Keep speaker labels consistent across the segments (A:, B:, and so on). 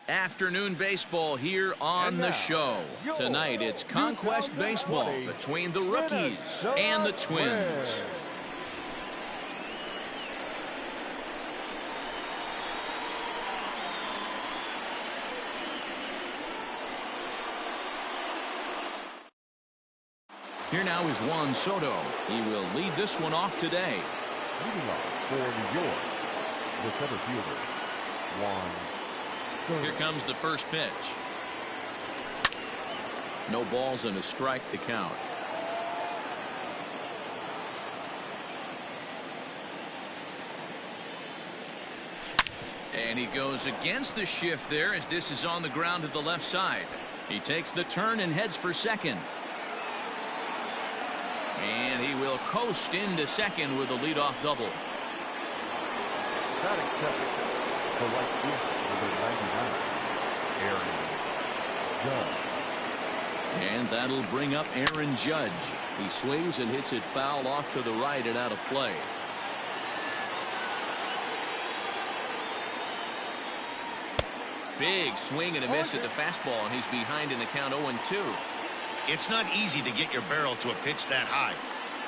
A: Afternoon baseball here on the show. Tonight it's Conquest baseball between the rookies and the Twins. Here now is Juan Soto. He will lead this one off today.
B: Leading off for New York, the center fielder, Juan Soto.
A: Here comes the first pitch. No balls and a strike to count. And he goes against the shift there as this is on the ground to the left side. He takes the turn and heads for second. And he will coast into second with a leadoff double.
B: Batting seventh, the right fielder, number 99, Aaron Judge.
A: And that'll bring up Aaron Judge. He sways and hits it foul off to the right and out of play. Big swing and a miss at the fastball, and he's behind in the count 0-2.
C: It's not easy to get your barrel to a pitch that high.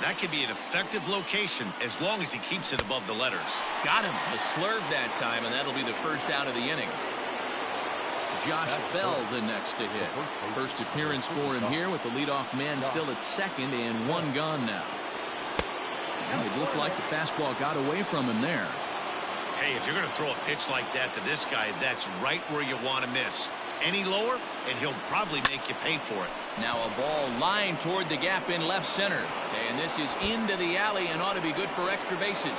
C: That could be an effective location as long as he keeps it above the letters.
A: Got him. A slurve that time, and that'll be the first out of the inning. Josh Bell the next to hit. First appearance for him here with the leadoff man still at second and one gone now. And it looked like the fastball got away from him there.
C: Hey, if you're going to throw a pitch like that to this guy, that's right where you want to miss. Any lower, and he'll probably make you pay for it.
A: Now a ball lined toward the gap in left center. And this is into the alley and ought to be good for extra bases.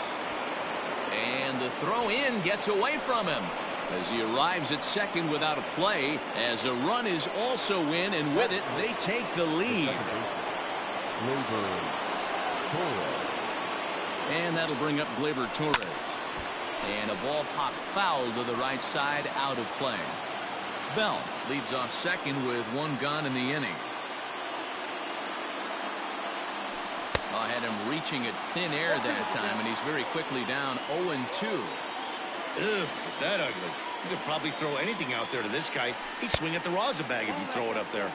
A: And the throw in gets away from him as he arrives at second without a play, as a run is also in, and with it they take the lead. And that'll bring up Gleyber Torres. And a ball popped foul to the right side, out of play. Bell leads off second with one gone in the inning. I had him reaching at thin air that time, and he's very quickly down 0-2.
C: Ugh, is that ugly? You could probably throw anything out there to this guy. He'd swing at the rosin bag if you throw it up there.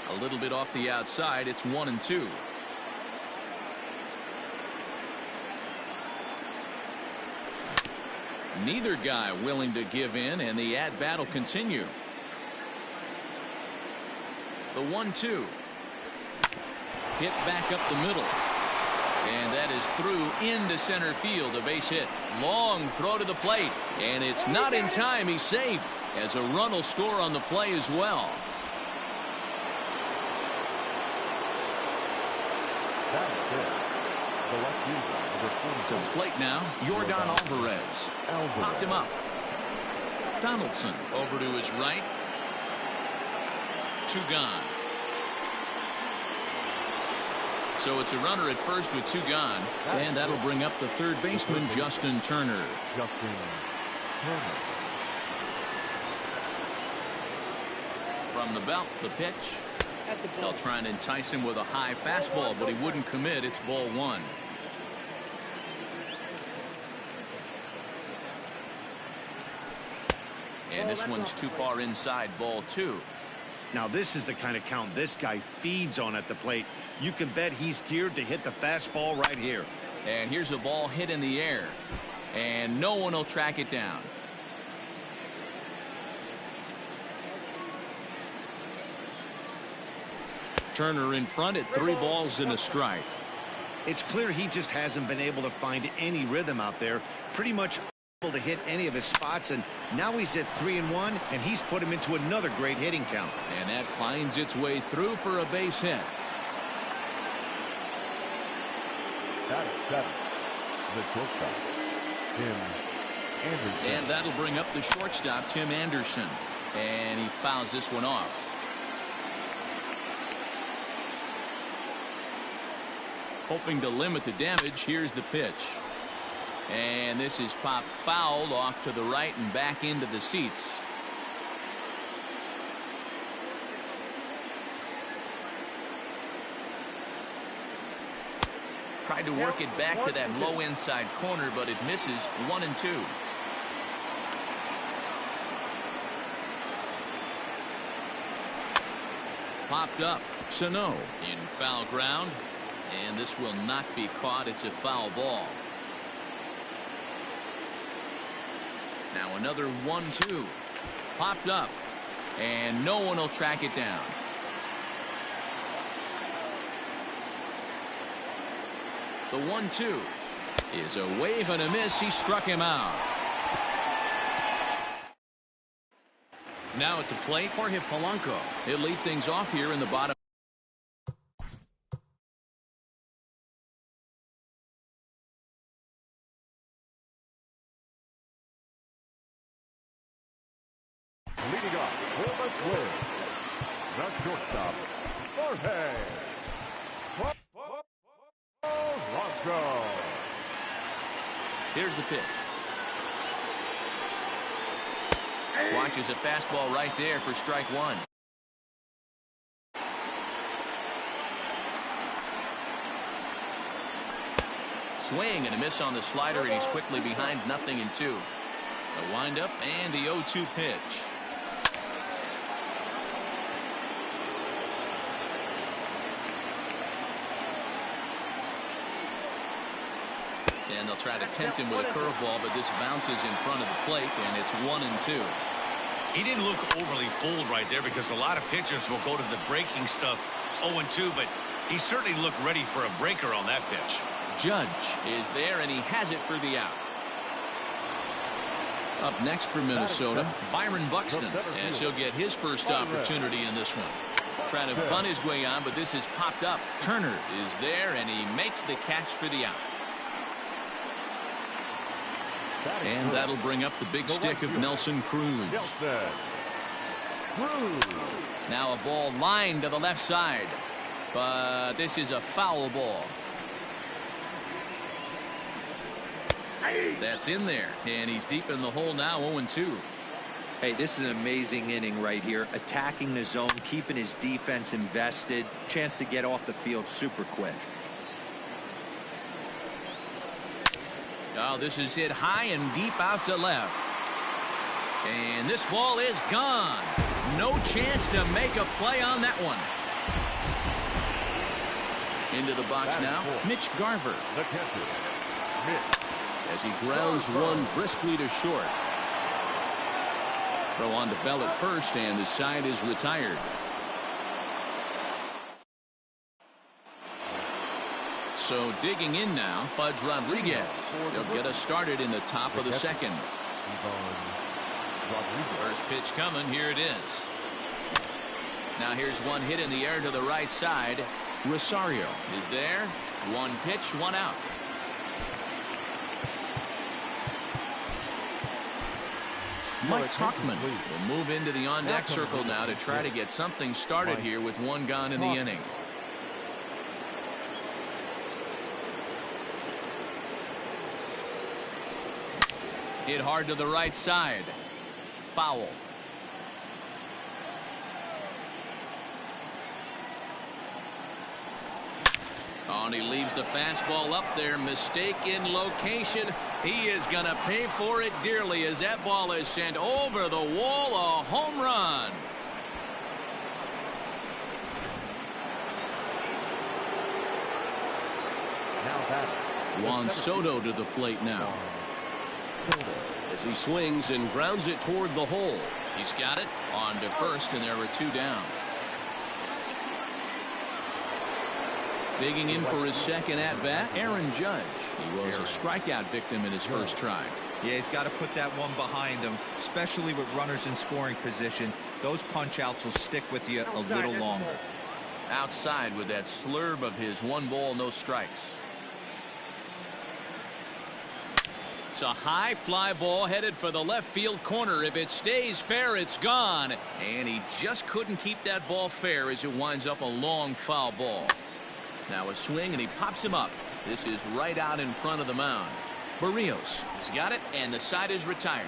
A: A little bit off the outside. It's 1-2. Neither guy willing to give in, and the at-bat will continue. The 1-2. Hit back up the middle. And that is through into center field. A base hit. Long throw to the plate. And it's not in time. He's safe, as a run will score on the play as well.
B: That's it. The left fielder, number 20.
A: To the plate now, Yordan Alvarez. Popped him up. Donaldson over to his right. Two gone. So it's a runner at first with two gone. And that'll bring up the third baseman, Justin Turner. From the belt, the pitch. They'll try and entice him with a high fastball, but he wouldn't commit. It's ball one. And this one's too far inside, ball two.
C: Now this is the kind of count this guy feeds on at the plate. You can bet he's geared to hit the fastball right here.
A: And here's a ball hit in the air. And no one will track it down. Turner in front at 3 balls and a strike.
C: It's clear he just hasn't been able to find any rhythm out there. Pretty much able to hit any of his spots, and now he's at 3-1, and he's put him into another great hitting count.
A: And that finds its way through for a base hit.
B: That is 7. The shortstop, Tim Anderson.
A: And that'll bring up the shortstop, Tim Anderson. And he fouls this one off. Hoping to limit the damage, here's the pitch. And this is popped foul off to the right and back into the seats. Tried to work it back to that low inside corner, but it misses. 1-2. popped up. Sano in foul ground. And this will not be caught. It's a foul ball. Now another 1-2. Popped up. And no one will track it down. The 1-2 is a wave and a miss. He struck him out. Now at the plate, Jorge Polanco. He'll lead things off here in the bottom.
B: Leading off for the Twins, the shortstop, Jorge Polanco.
A: Here's the pitch. Watches a fastball right there for strike one. Swing and a miss on the slider, and he's quickly behind 0-2. The windup and the 0-2 pitch. And they'll try to tempt him with a curveball, but this bounces in front of the plate, and it's 1-2.
C: He didn't look overly fooled right there because a lot of pitchers will go to the breaking stuff 0-2, but he certainly looked ready for a breaker on that pitch.
A: Judge is there, and he has it for the out. Up next for Minnesota, Byron Buxton, as he'll get his first opportunity in this one. Trying to bunt his way on, but this is popped up. Turner is there, and he makes the catch for the out. And that'll bring up the big stick of Nelson Cruz. Now a ball lined to the left side, but this is a foul ball. That's in there, and he's deep in the hole now. 0-2.
D: Hey, this is an amazing inning right here. Attacking the zone, keeping his defense invested, chance to get off the field super quick.
A: Oh, this is hit high and deep out to left. And this ball is gone. No chance to make a play on that one. Into the box now, Mitch Garver.
B: The catcher,
A: As he grounds one briskly to short. Throw on to Bell at first, and the side is retired. So digging in now, Pudge Rodriguez. He'll get us started in the top of the second. First pitch coming. Here it is. Now here's one hit in the air to the right side. Rosario is there. One pitch, one out. Mike Tauchman will move into the on-deck circle now to try to get something started here with one gone in the inning. Hit hard to the right side. Foul. Oh, and he leaves the fastball up there. Mistake in location. He is going to pay for it dearly as that ball is sent over the wall. A home run. Juan Soto to the plate now. As he swings and grounds it toward the hole. He's got it on to first, and there are two down. Digging in for his second at-bat, Aaron Judge. He was a strikeout victim in his first try.
D: Yeah, he's got to put that one behind him, especially with runners in scoring position. Those punch-outs will stick with you a little longer.
A: Outside with that slurve of his. 1 ball, no strikes. It's a high fly ball headed for the left field corner. If it stays fair, it's gone. And he just couldn't keep that ball fair as it winds up a long foul ball. Now a swing, and he pops him up. This is right out in front of the mound. Barrios has got it, and the side is retired.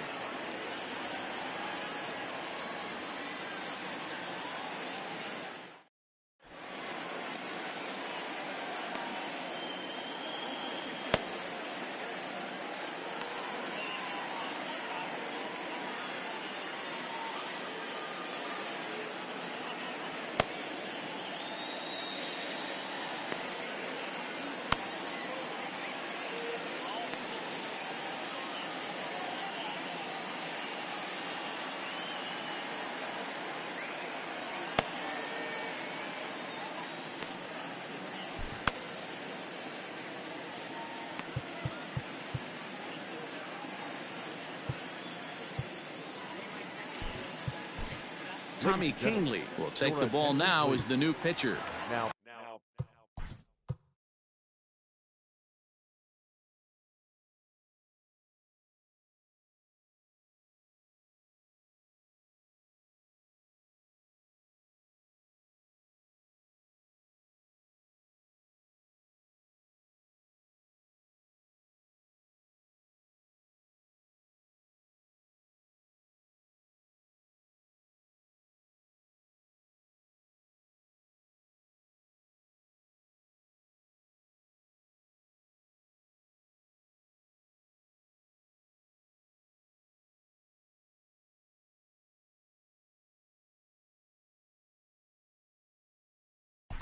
A: Tommy Canely will take the ball now as the new pitcher.
B: Now.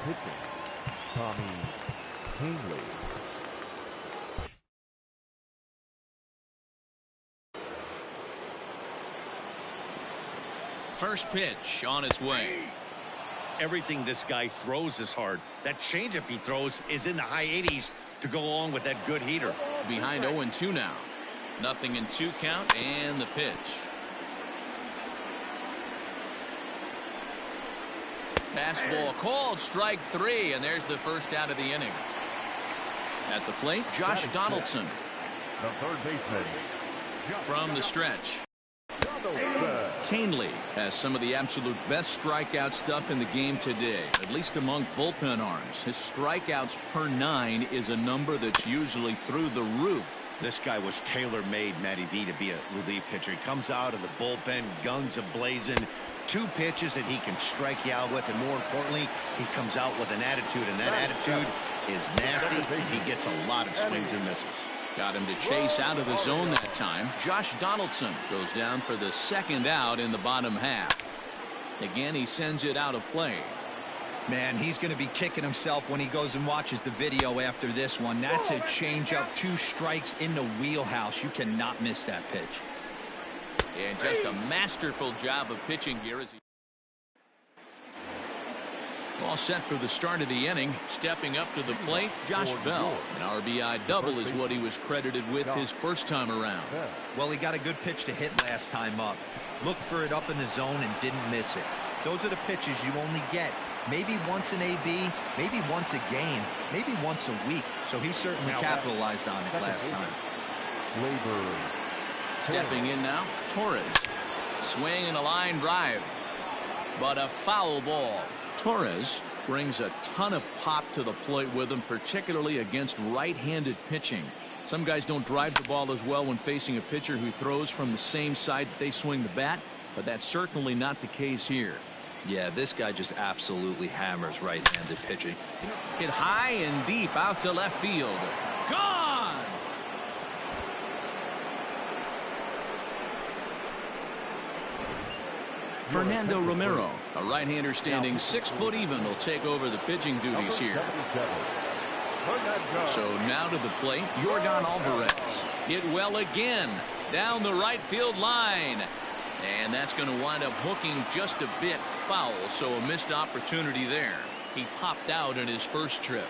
B: Pitching, Tommy Canely.
A: First pitch on its way.
C: Everything this guy throws is hard. That changeup he throws is in the high 80s to go along with that good heater.
A: Behind 0-2 now. Nothing in 2 count and the pitch. Fastball called, strike 3, and there's the first out of the inning. At the plate, Josh Donaldson.
B: The third baseman.
A: From the stretch. Canely has some of the absolute best strikeout stuff in the game today, at least among bullpen arms. His strikeouts per 9 is a number that's usually through the roof.
C: This guy was tailor-made, Matty V, to be a relief pitcher. He comes out of the bullpen, guns a-blazing, 2 pitches that he can strike you out with, and more importantly, he comes out with an attitude, and that attitude is nasty, and he gets a lot of swings and misses.
A: Got him to chase out of the zone that time. Josh Donaldson goes down for the second out in the bottom half. Again, he sends it out of play.
D: Man, he's going to be kicking himself when he goes and watches the video after this one. That's a changeup, 2 strikes in the wheelhouse. You cannot miss that pitch.
A: And just a masterful job of pitching here as he all set for the start of the inning. Stepping up to the plate, Josh Bell. An RBI double is what he was credited with his first time around.
D: Well, he got a good pitch to hit last time up. Looked for it up in the zone and didn't miss it. Those are the pitches you only get maybe once in AB, maybe once a game, maybe once a week. So he certainly capitalized on it last time.
A: Stepping in now, Torres. Swing and a line drive, but a foul ball. Torres brings a ton of pop to the plate with him, particularly against right-handed pitching. Some guys don't drive the ball as well when facing a pitcher who throws from the same side that they swing the bat, but that's certainly not the case here.
D: Yeah, this guy just absolutely hammers right-handed pitching.
A: Hit high and deep out to left field. Gone! Fernando Romero, a right-hander standing 6 foot even, will take over the pitching duties here. So now to the plate, Yordan Alvarez. Hit well again down the right field line. And that's going to wind up hooking just a bit foul, so a missed opportunity there. He popped out in his first trip.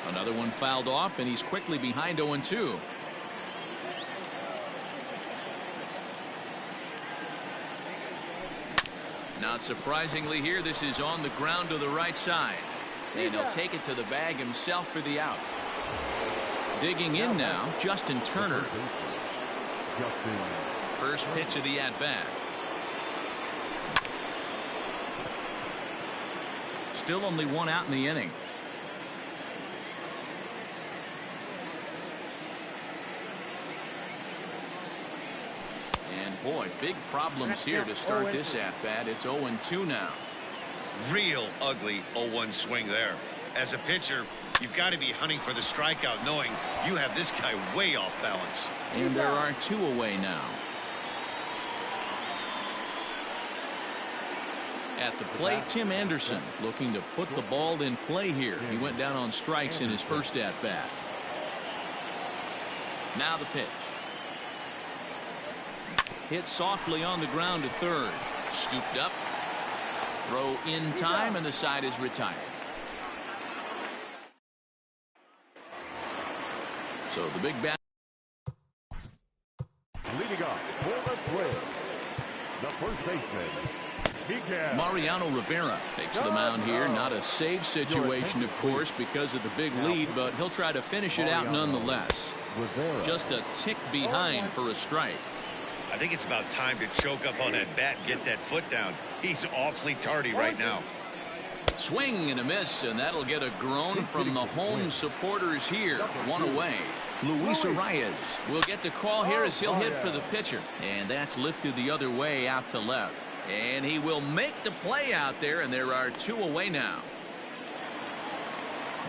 A: Another one fouled off, and he's quickly behind 0-2. Not surprisingly here, this is on the ground to the right side. And he'll take it to the bag himself for the out. Digging in now, Justin Turner. First pitch of the at-bat. Still only 1 out in the inning. And boy, big problems here to start this at-bat. It's 0-2 now.
C: Real ugly 0-1 swing there. As a pitcher, you've got to be hunting for the strikeout, knowing you have this guy way off balance.
A: And there are 2 away now. At the plate, Tim Anderson looking to put the ball in play here. He went down on strikes in his first at-bat. Now the pitch. Hit softly on the ground to third. Scooped up. Throw in time, and the side is retired. So the big bat.
B: Leading off for the play, the first baseman, Miguel.
A: Mariano Rivera takes the mound here. Not a save situation, of course, because of the big lead, but he'll try to finish it out nonetheless. Just a tick behind for a strike.
C: I think it's about time to choke up on that bat and get that foot down. He's awfully tardy right now.
A: Swing and a miss, and that'll get a groan from the home supporters here. One away. Luis Arias will get the call here as he'll hit for the pitcher. And that's lifted the other way out to left. And he will make the play out there, and there are 2 away now.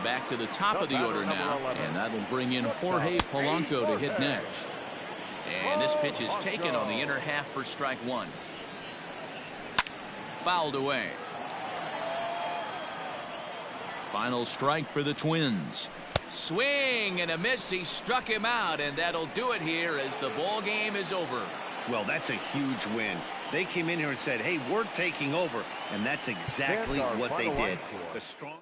A: Back to the top of the order now, and that'll bring in Jorge Polanco to hit next. And this pitch is taken on the inner half for strike 1. Fouled away. Final strike for the Twins. Swing and a miss. He struck him out, and that'll do it here as the ball game is over.
C: Well, that's a huge win. They came in here and said, hey, we're taking over, and that's exactly what they did. The strong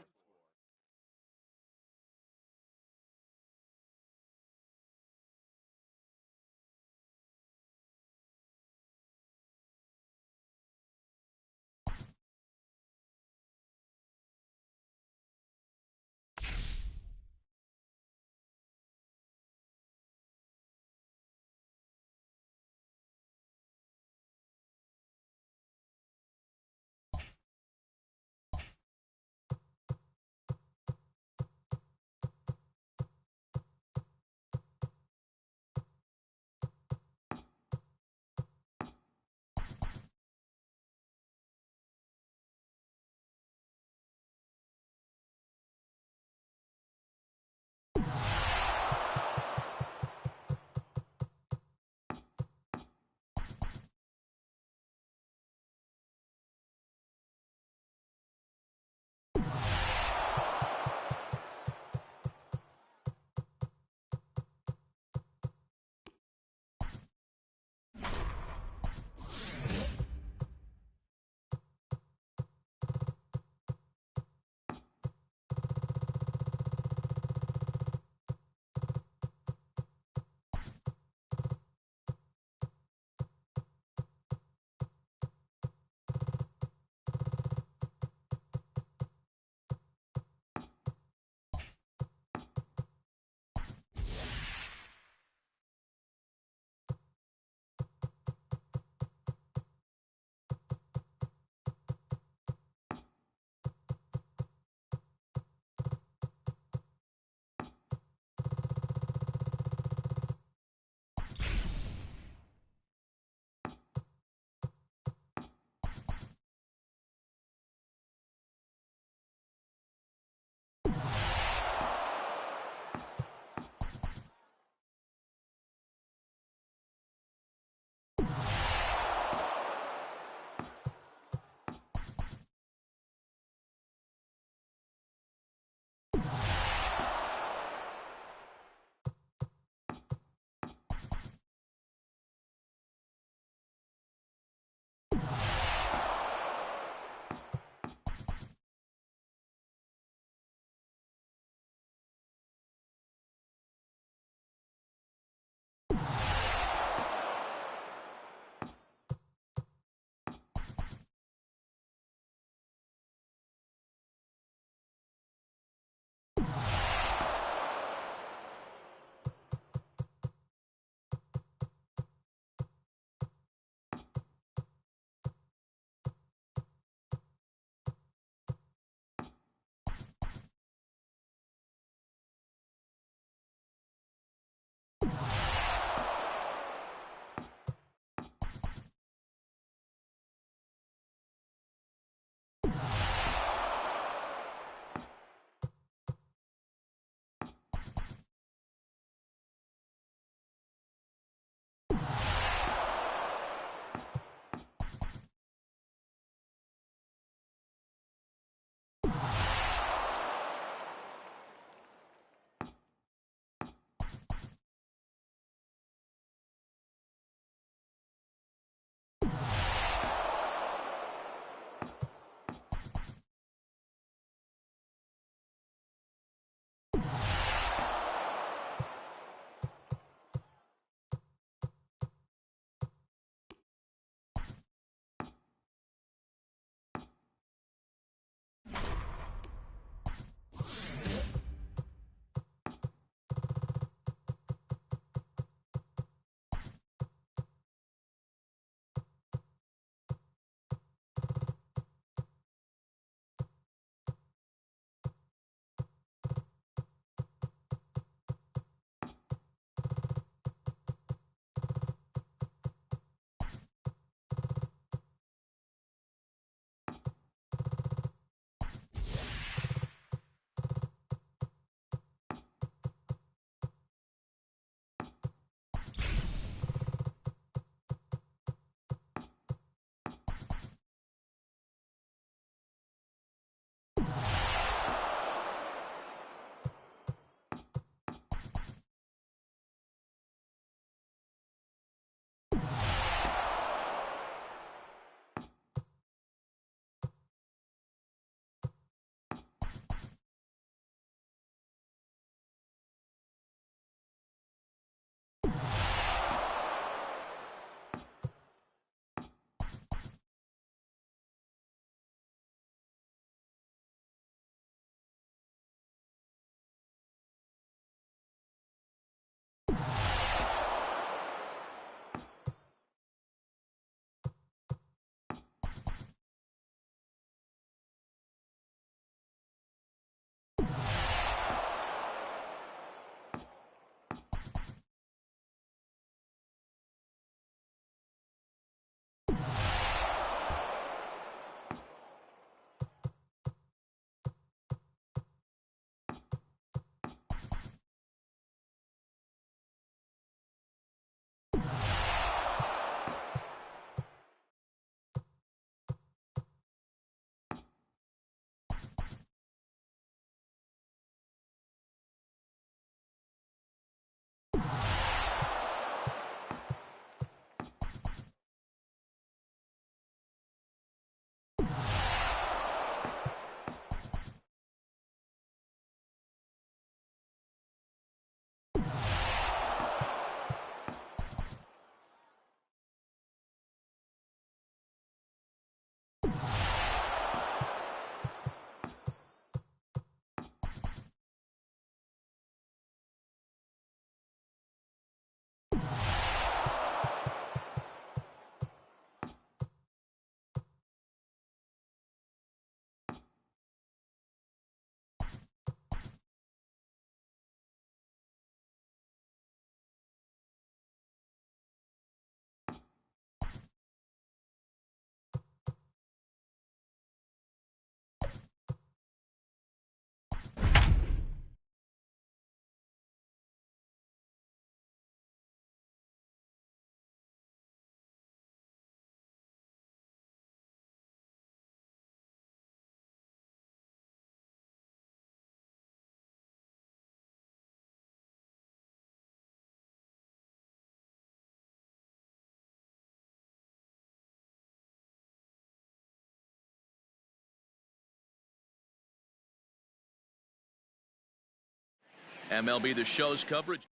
A: MLB The Show's coverage.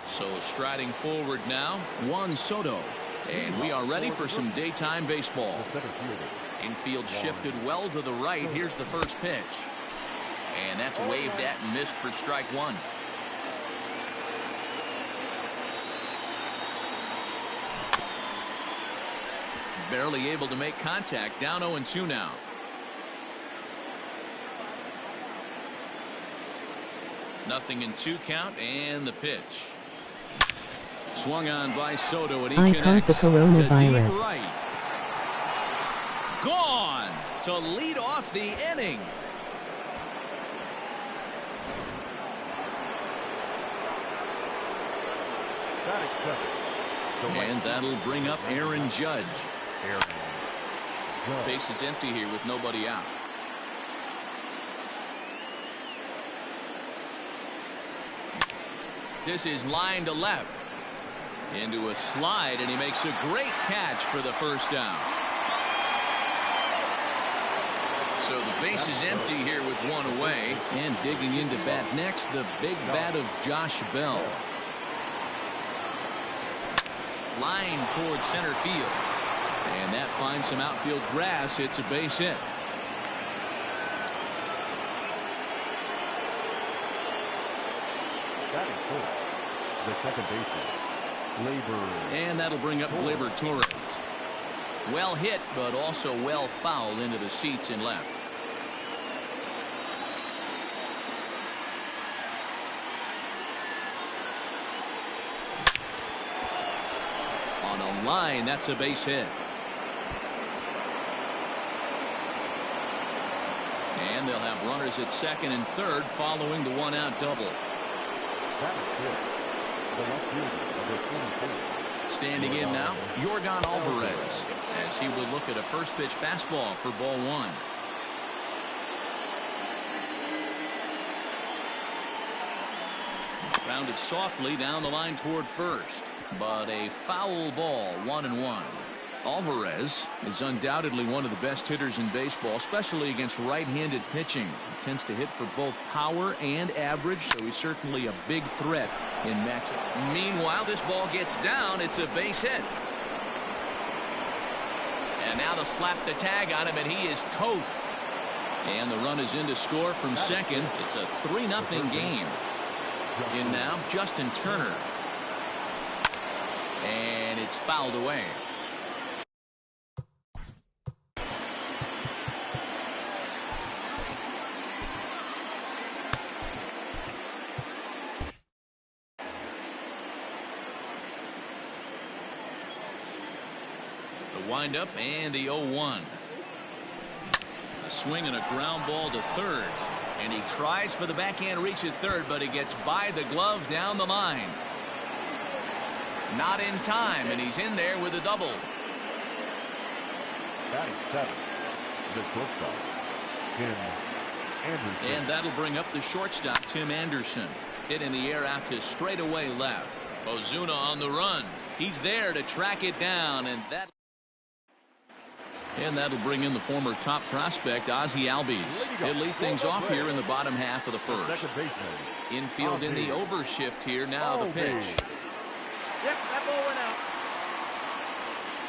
A: So striding forward now, Juan Soto. And we are ready for some daytime baseball. Infield shifted well to the right. Here's the first pitch. And that's waved at and missed for strike one. Barely able to make contact. Down 0-2 now. Nothing in 2 count, and the pitch. Swung on by Soto, and he connects
E: the coronavirus.
A: to deep right. Gone to lead off the inning. And that'll bring up Aaron Judge. Base is empty here with nobody out. This is line to left. Into a slide, and he makes a great catch for the first down. So the base is empty here with one away. And digging into bat next, the big bat of Josh Bell. Line towards center field. And that finds some outfield grass. It's a base hit.
B: Batting fourth, the second baseman, Gleyber.
A: And that'll bring up Gleyber Torres. Well hit, but also well fouled into the seats and left. On a line, that's a base hit. And they'll have runners at second and third following the one-out double. Standing in now, Yordan Alvarez, as he will look at a first pitch fastball for ball one. Grounded softly down the line toward first, but a foul ball, 1-1. Alvarez is undoubtedly one of the best hitters in baseball, especially against right-handed pitching. He tends to hit for both power and average, so he's certainly a big threat in matchup. Meanwhile, this ball gets down. It's a base hit. And now they'll slap the tag on him, and he is toast. And the run is in to score from second. It's a 3-0 game. In now, Justin Turner. And it's fouled away. Wind up and the 0-1. A swing and a ground ball to third, and he tries for the backhand reach at third, but he gets by the glove down the line. Not in time, and he's in there with a double.
B: Batting seventh, the shortstop, Tim Anderson.
A: And that'll bring up the shortstop, Tim Anderson. Hit in the air out to straightaway left. Ozuna on the run. He's there to track it down, and that'll bring in the former top prospect, Ozzie Albies. He'll lead things off here in the bottom half of the first. Infield in the overshift here. Now the pitch.
F: Yep, that ball went out.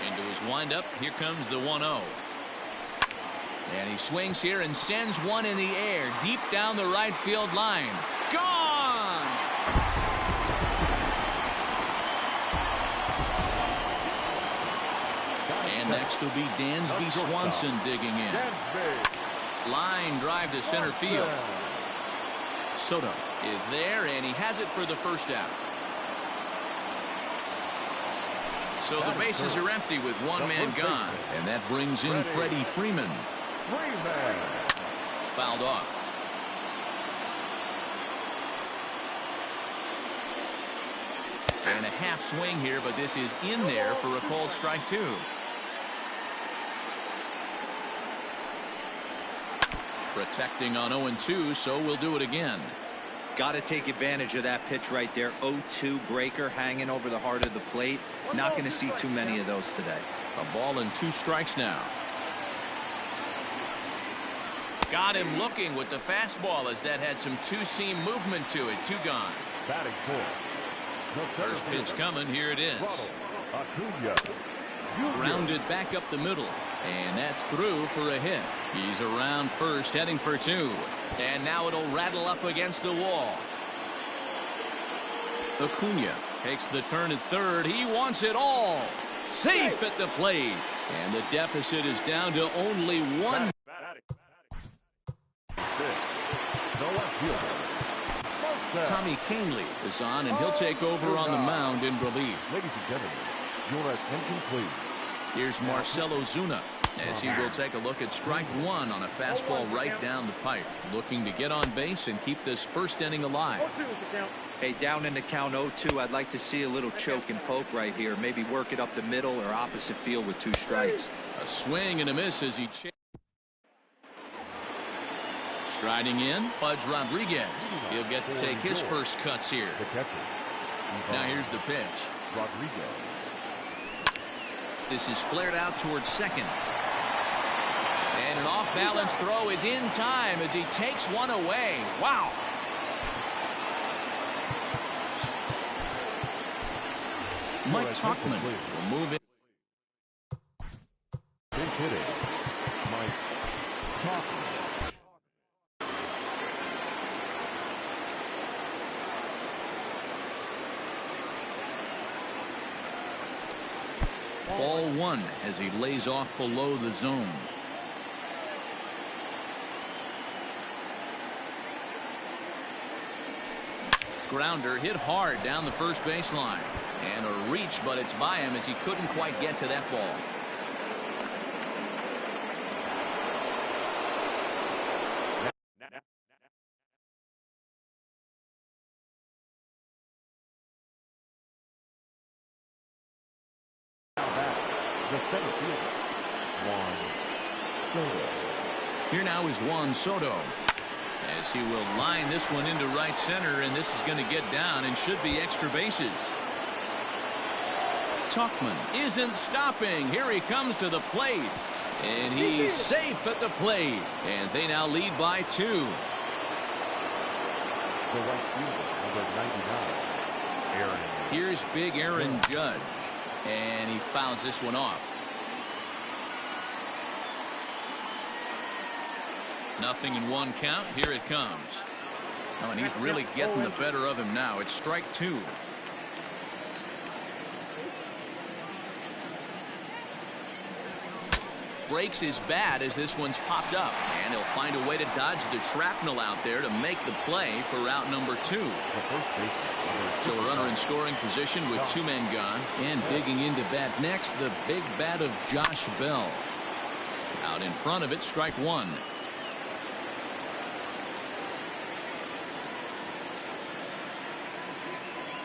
A: Into his windup. Here comes the 1-0. And he swings here and sends one in the air deep down the right field line. Gone! And next will be Dansby Swanson digging in. Line drive to center field. Soto is there, and he has it for the first out. So the bases are empty with one man gone. And that brings in Freddie Freeman. Fouled off. And a half swing here, but this is in there for a called strike two. Protecting on 0-2, so we'll do it again.
D: Got to take advantage of that pitch right there. 0-2 breaker hanging over the heart of the plate. Not going to see too many of those today.
A: A ball and 2 strikes now. Got him looking with the fastball as that had some two-seam movement to it. 2 gone.
B: Batting fourth.
A: First pitch coming. Here it is.
B: Acuna.
A: Grounded back up the middle. And that's through for a hit. He's around first, heading for 2. And now it'll rattle up against the wall. Acuna takes the turn at third. He wants it all. Safe at the plate. And the deficit is down to only 1. Tommy Canely is on, and he'll take over on the mound in relief.
B: Ladies and gentlemen, your attention please.
A: Here's Marcell Ozuna as he will take a look at strike 1 on a fastball right down the pipe, looking to get on base and keep this first inning alive.
D: Hey, down in the count 0-2, I'd like to see a little choke and poke right here. Maybe work it up the middle or opposite field with 2 strikes.
A: A swing and a miss as he striding in, Pudge Rodriguez. He'll get to take his first cuts here. Now here's the pitch.
B: Rodriguez.
A: This is flared out towards second. And an off-balance throw is in time as he takes one away. Wow. Mike Tauchman will move in.
B: Big hitting. Mike Tauchman.
A: Ball 1 as he lays off below the zone. Grounder hit hard down the first baseline. And a reach, but it's by him as he couldn't quite get to that ball.
B: The center fielder, Juan Soto.
A: Here now is Juan Soto as he will line this one into right center, and this is going to get down and should be extra bases. Tauchman isn't stopping. Here he comes to the plate, and he's safe at the plate, and they now lead by 2.
B: The right fielder, number 99, Aaron.
A: Here's big Aaron Judge, and he fouls this one off. Nothing in 1 count. Here it comes. Oh, and he's really getting the better of him now. It's strike 2. Breaks his bat as this one's popped up, and he'll find a way to dodge the shrapnel out there to make the play for route number 2. So a runner in scoring position with 2 men gone, and digging into bat next, the big bat of Josh Bell. Out in front of it, strike 1.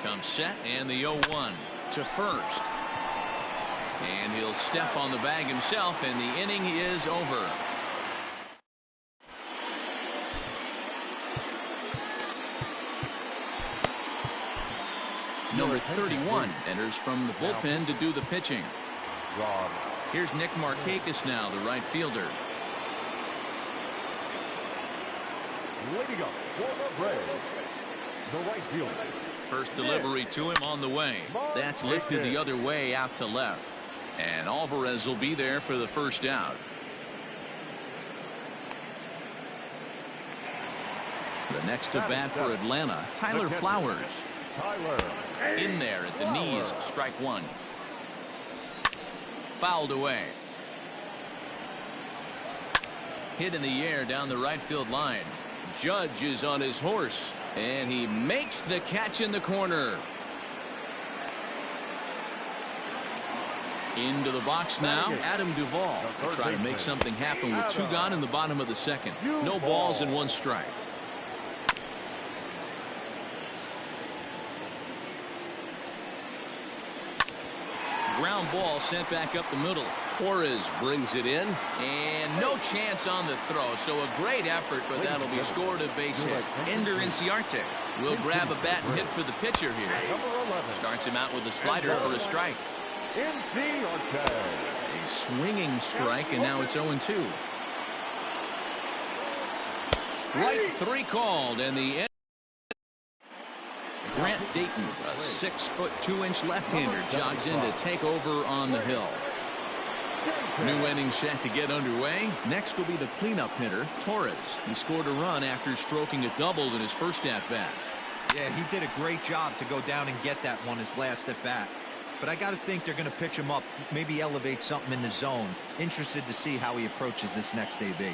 A: Comes set, and the 0-1 to first. And he'll step on the bag himself, and the inning is over. Number 31 enters from the bullpen to do the pitching. Here's Nick Markakis now, the right fielder.
B: Leading up for the Braves, the right fielder.
A: First delivery to him on the way. That's lifted the other way out to left. And Alvarez will be there for the first out. The next to bat for Atlanta, Tyler Flowers. In there at the knees, strike 1. Fouled away. Hit in the air down the right field line. Judge is on his horse, and he makes the catch in the corner. Into the box now, Adam Duvall will try to make something happen with 2 gone in the bottom of the second. No balls and 1 strike. Ground ball sent back up the middle. Torres brings it in, and no chance on the throw. So a great effort, but that'll be scored a base hit. Ender Inciarte will grab a bat and hit for the pitcher here. Starts him out with a slider for a strike. A swinging strike, and now it's 0-2. Right 3 called, and the end. Grant Dayton, a 6'2" left-hander, jogs in to take over on the hill. New inning set to get underway. Next will be the cleanup hitter, Torres. He scored a run after stroking a double in his first at-bat.
D: Yeah, he did a great job to go down and get that one his last at-bat. But I got to think they're going to pitch him up, maybe elevate something in the zone. Interested to see how he approaches this next AB.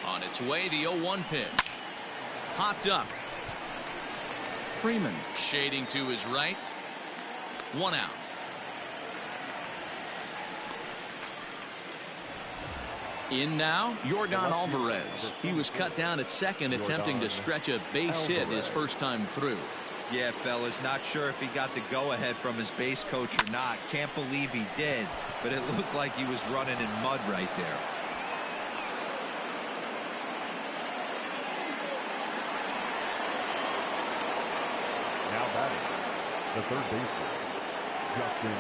A: On its way, the 0-1 pitch. Popped up. Freeman shading to his right. 1 out. In now, Yordan Alvarez. He was cut down at second, attempting to stretch a base hit his first time through.
D: Yeah, fellas, not sure if he got the go-ahead from his base coach or not. Can't believe he did, but it looked like he was running in mud right there.
B: Now batting, the third baseman, Justin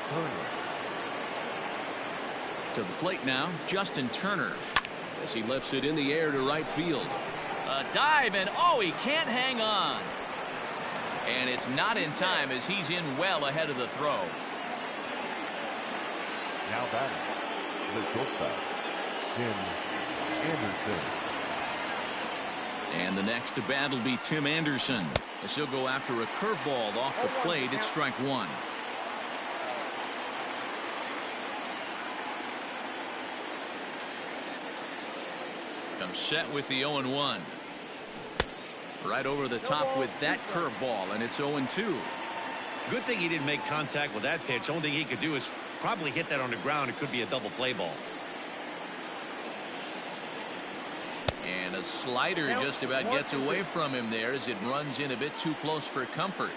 B: Turner.
A: To the plate now, Justin Turner, as he lifts it in the air to right field. A dive, and oh, he can't hang on. And it's not in time, as he's in well ahead of the throw.
B: Now batting, the shortstop, Tim Anderson.
A: And the next to bat will be Tim Anderson, as he'll go after a curveball off the plate at strike 1. Comes set with the 0-1. Right over the top with that curveball, and it's 0-2.
C: Good thing he didn't make contact with that pitch. Only thing he could do is probably hit that on the ground. It could be a double play ball.
A: And a slider just about gets away from him there as it runs in a bit too close for comfort.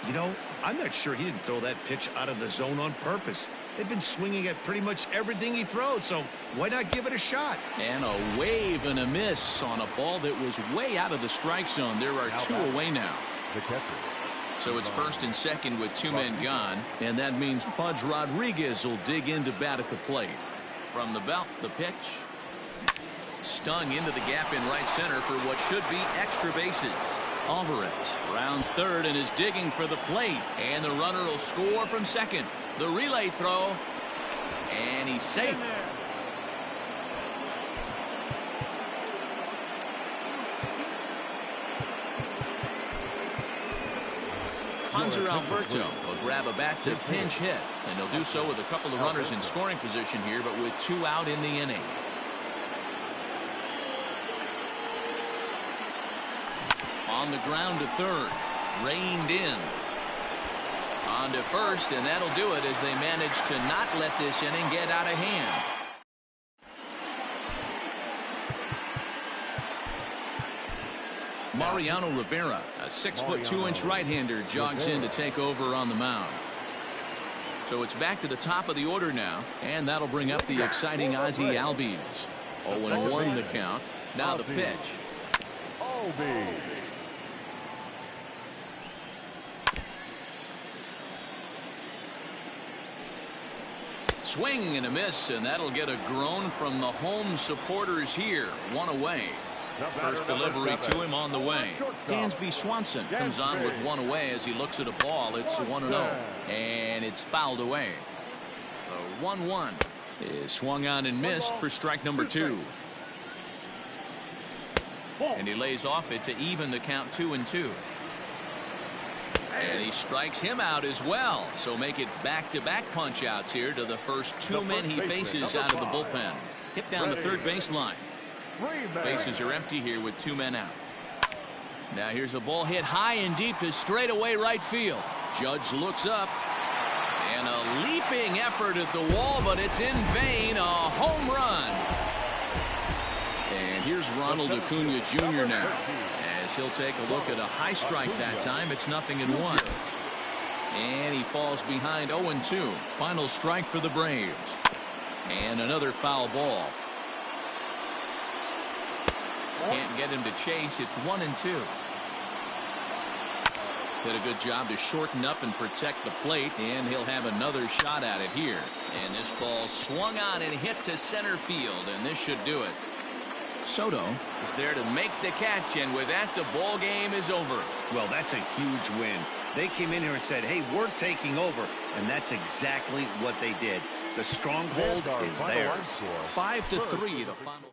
C: You know, I'm not sure he didn't throw that pitch out of the zone on purpose. They've been swinging at pretty much everything he throws, so why not give it a shot?
A: And a wave and a miss on a ball that was way out of the strike zone. There are 2 away now.
B: The catcher.
A: So it's first and second with 2 men gone, and that means Pudge Rodriguez will dig in to bat at the plate. From the belt, the pitch. Stung into the gap in right center for what should be extra bases. Alvarez rounds third and is digging for the plate, and the runner will score from second. The relay throw, and he's safe. Hanser Alberto will grab a bat to pinch hit, and he'll do so with a couple of runners in scoring position here, but with 2 out in the inning. On the ground to third, reined in. On to first, and that'll do it as they manage to not let this inning get out of hand. Mariano Rivera, a 6'2" right-hander, jogs in to take over on the mound. So it's back to the top of the order now, and that'll bring up the exciting Ozzie Albies. 0-1 the count. Now the pitch.
B: Albies.
A: Swing and a miss, and that'll get a groan from the home supporters here. 1 away. First delivery to him on the way. Dansby Swanson comes on with 1 away as he looks at a ball. It's 1-0, and it's fouled away. The 1-1 is swung on and missed for strike number 2. And he lays off it to even the count 2-2. And he strikes him out as well. So make it back-to-back punch-outs here to the first 2 men he faces out of the bullpen. Hit down the third baseline. Bases are empty here with 2 men out. Now here's a ball hit high and deep to straightaway right field. Judge looks up. And a leaping effort at the wall, but it's in vain. A home run. And here's Ronald Acuna Jr. now, as he'll take a look at a high strike that time. It's 0-1. And he falls behind 0-2. Final strike for the Braves. And another foul ball. Can't get him to chase. It's 1-2. Did a good job to shorten up and protect the plate, and he'll have another shot at it here. And this ball swung on and hit to center field, and this should do it. Soto is there to make the catch, and with that, the ball game is over.
C: Well, that's a huge win. They came in here and said, hey, we're taking over, and that's exactly what they did. The stronghold is theirs.
A: 5-3, the final.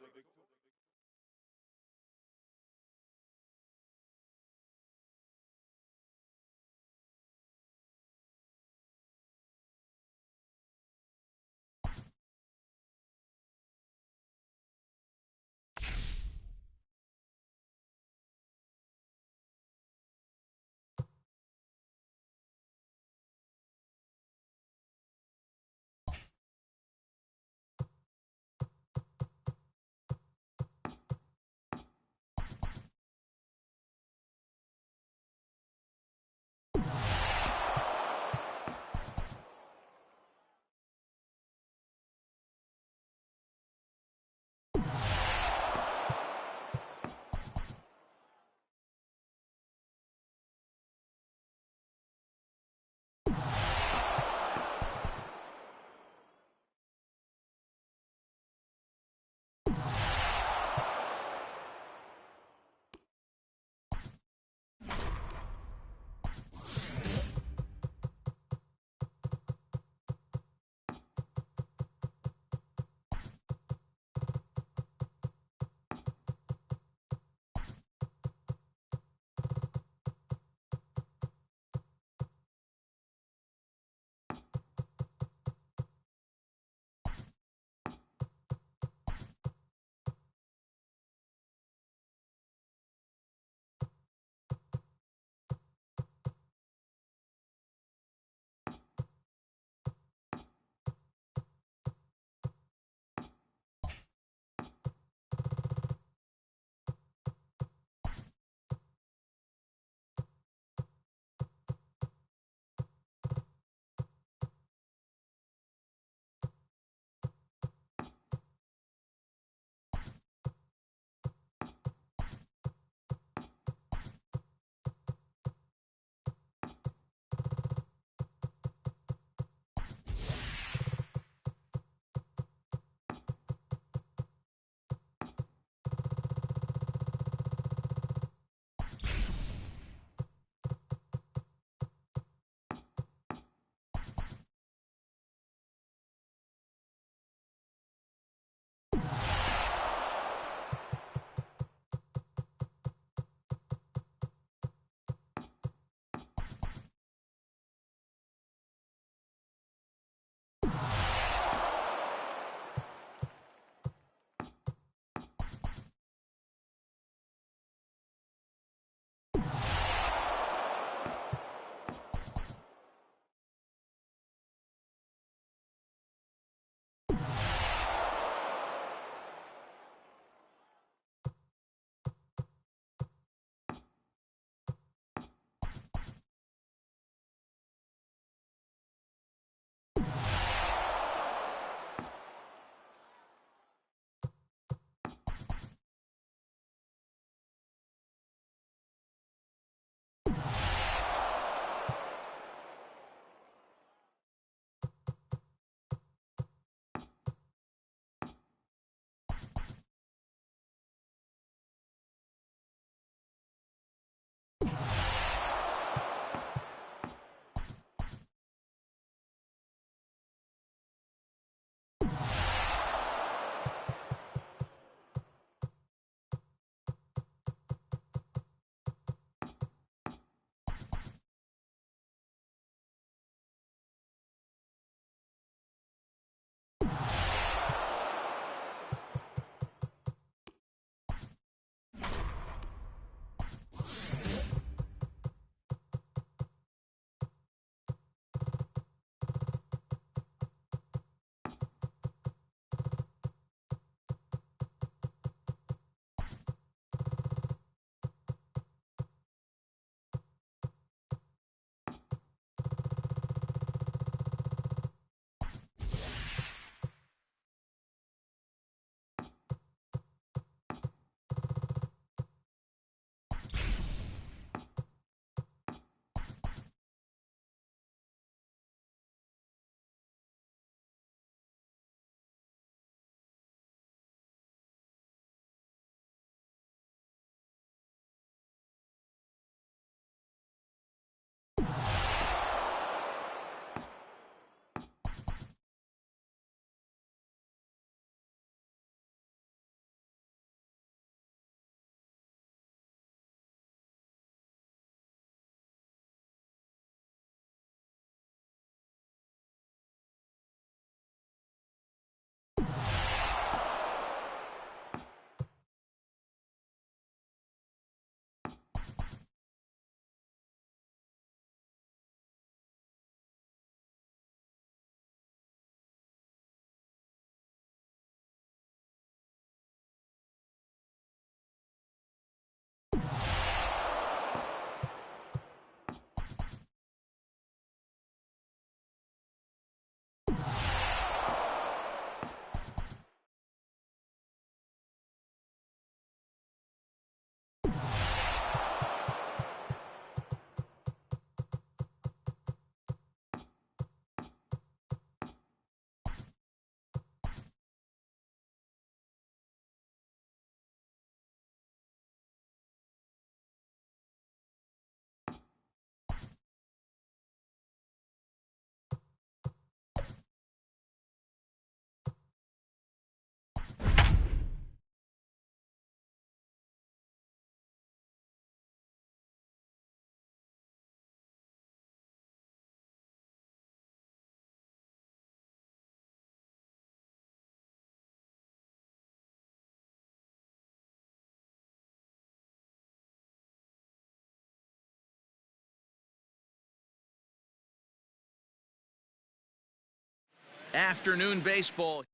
A: Afternoon baseball.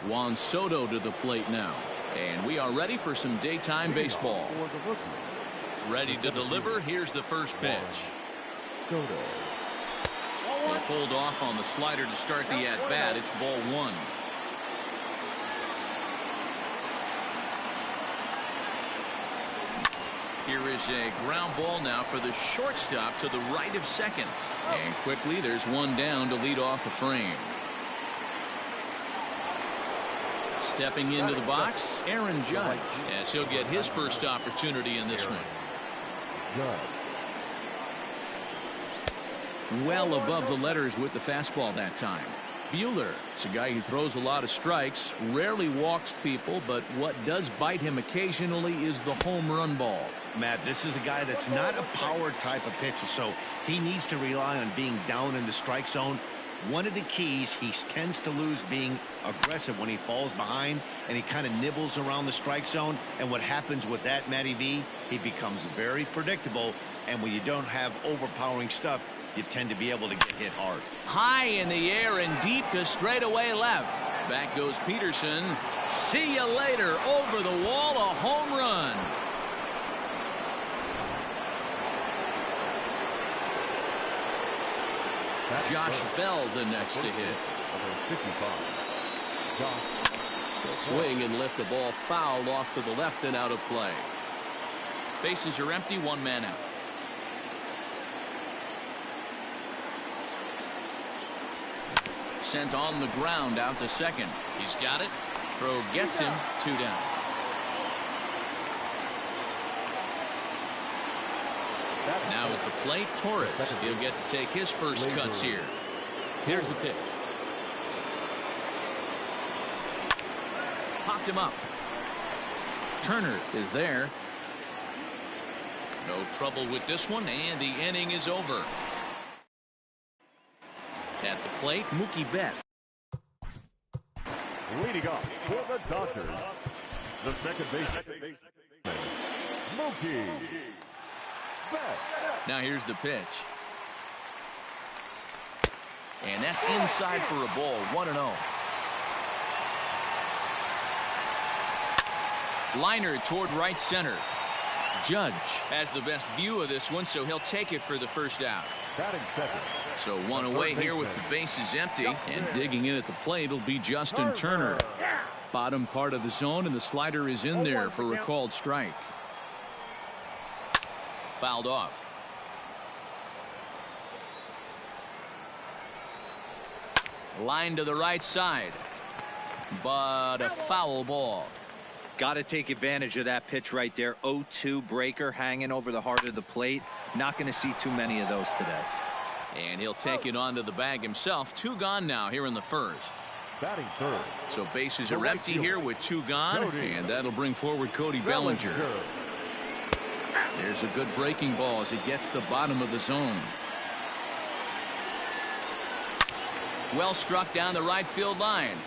A: Juan Soto to the plate now. And we are ready for some daytime baseball. Ready to deliver. Here's the first pitch.
B: Soto.
A: He'll hold off on the slider to start the at-bat. It's ball one. Here is a ground ball now for the shortstop to the right of second. And quickly there's one down to lead off the frame. Stepping into the box, Aaron Judge, as he'll get his first opportunity in this one. Well above the letters with the fastball that time. Buehler is a guy who throws a lot of strikes, rarely walks people, but what does bite him occasionally is the home run ball.
C: Matt, this is a guy that's not a power type of pitcher, so he needs to rely on being down in the strike zone. One of the keys, he tends to lose being aggressive when he falls behind and he kind of nibbles around the strike zone. And what happens with that, Matty V, he becomes very predictable. And when you don't have overpowering stuff, you tend to be able to get hit hard.
A: High in the air and deep to straightaway left. Back goes Peterson. See you later. Over the wall, a home run. Josh Bell the next to hit. He'll swing and lift the ball foul off to the left and out of play. Bases are empty, one man out. Sent on the ground out to second. He's got it. Throw gets him. 2 down. Now at the plate, Torres. He'll get to take his first cuts here. Here's the pitch. Popped him up. Turner is there. No trouble with this one, and the inning is over. At the plate, Mookie Betts.
B: Leading off for the Dodgers, the second baseman, Mookie Betts.
A: Now here's the pitch. And that's inside for a ball. 1-0. Liner toward right center. Judge has the best view of this one, so he'll take it for the first out. So one away here with the bases empty, and digging in at the plate will be Justin Turner. Bottom part of the zone, and the slider is in there for a called strike. Fouled off. Line to the right side, but a foul ball.
D: Got to take advantage of that pitch right there. 0-2 breaker hanging over the heart of the plate. Not going to see too many of those today.
A: And he'll take it onto the bag himself. 2 gone now here in the first.
B: Batting third.
A: So bases are empty here with 2 gone, and that'll bring forward Cody Bellinger. There's a good breaking ball as he gets the bottom of the zone. Well struck down the right field line.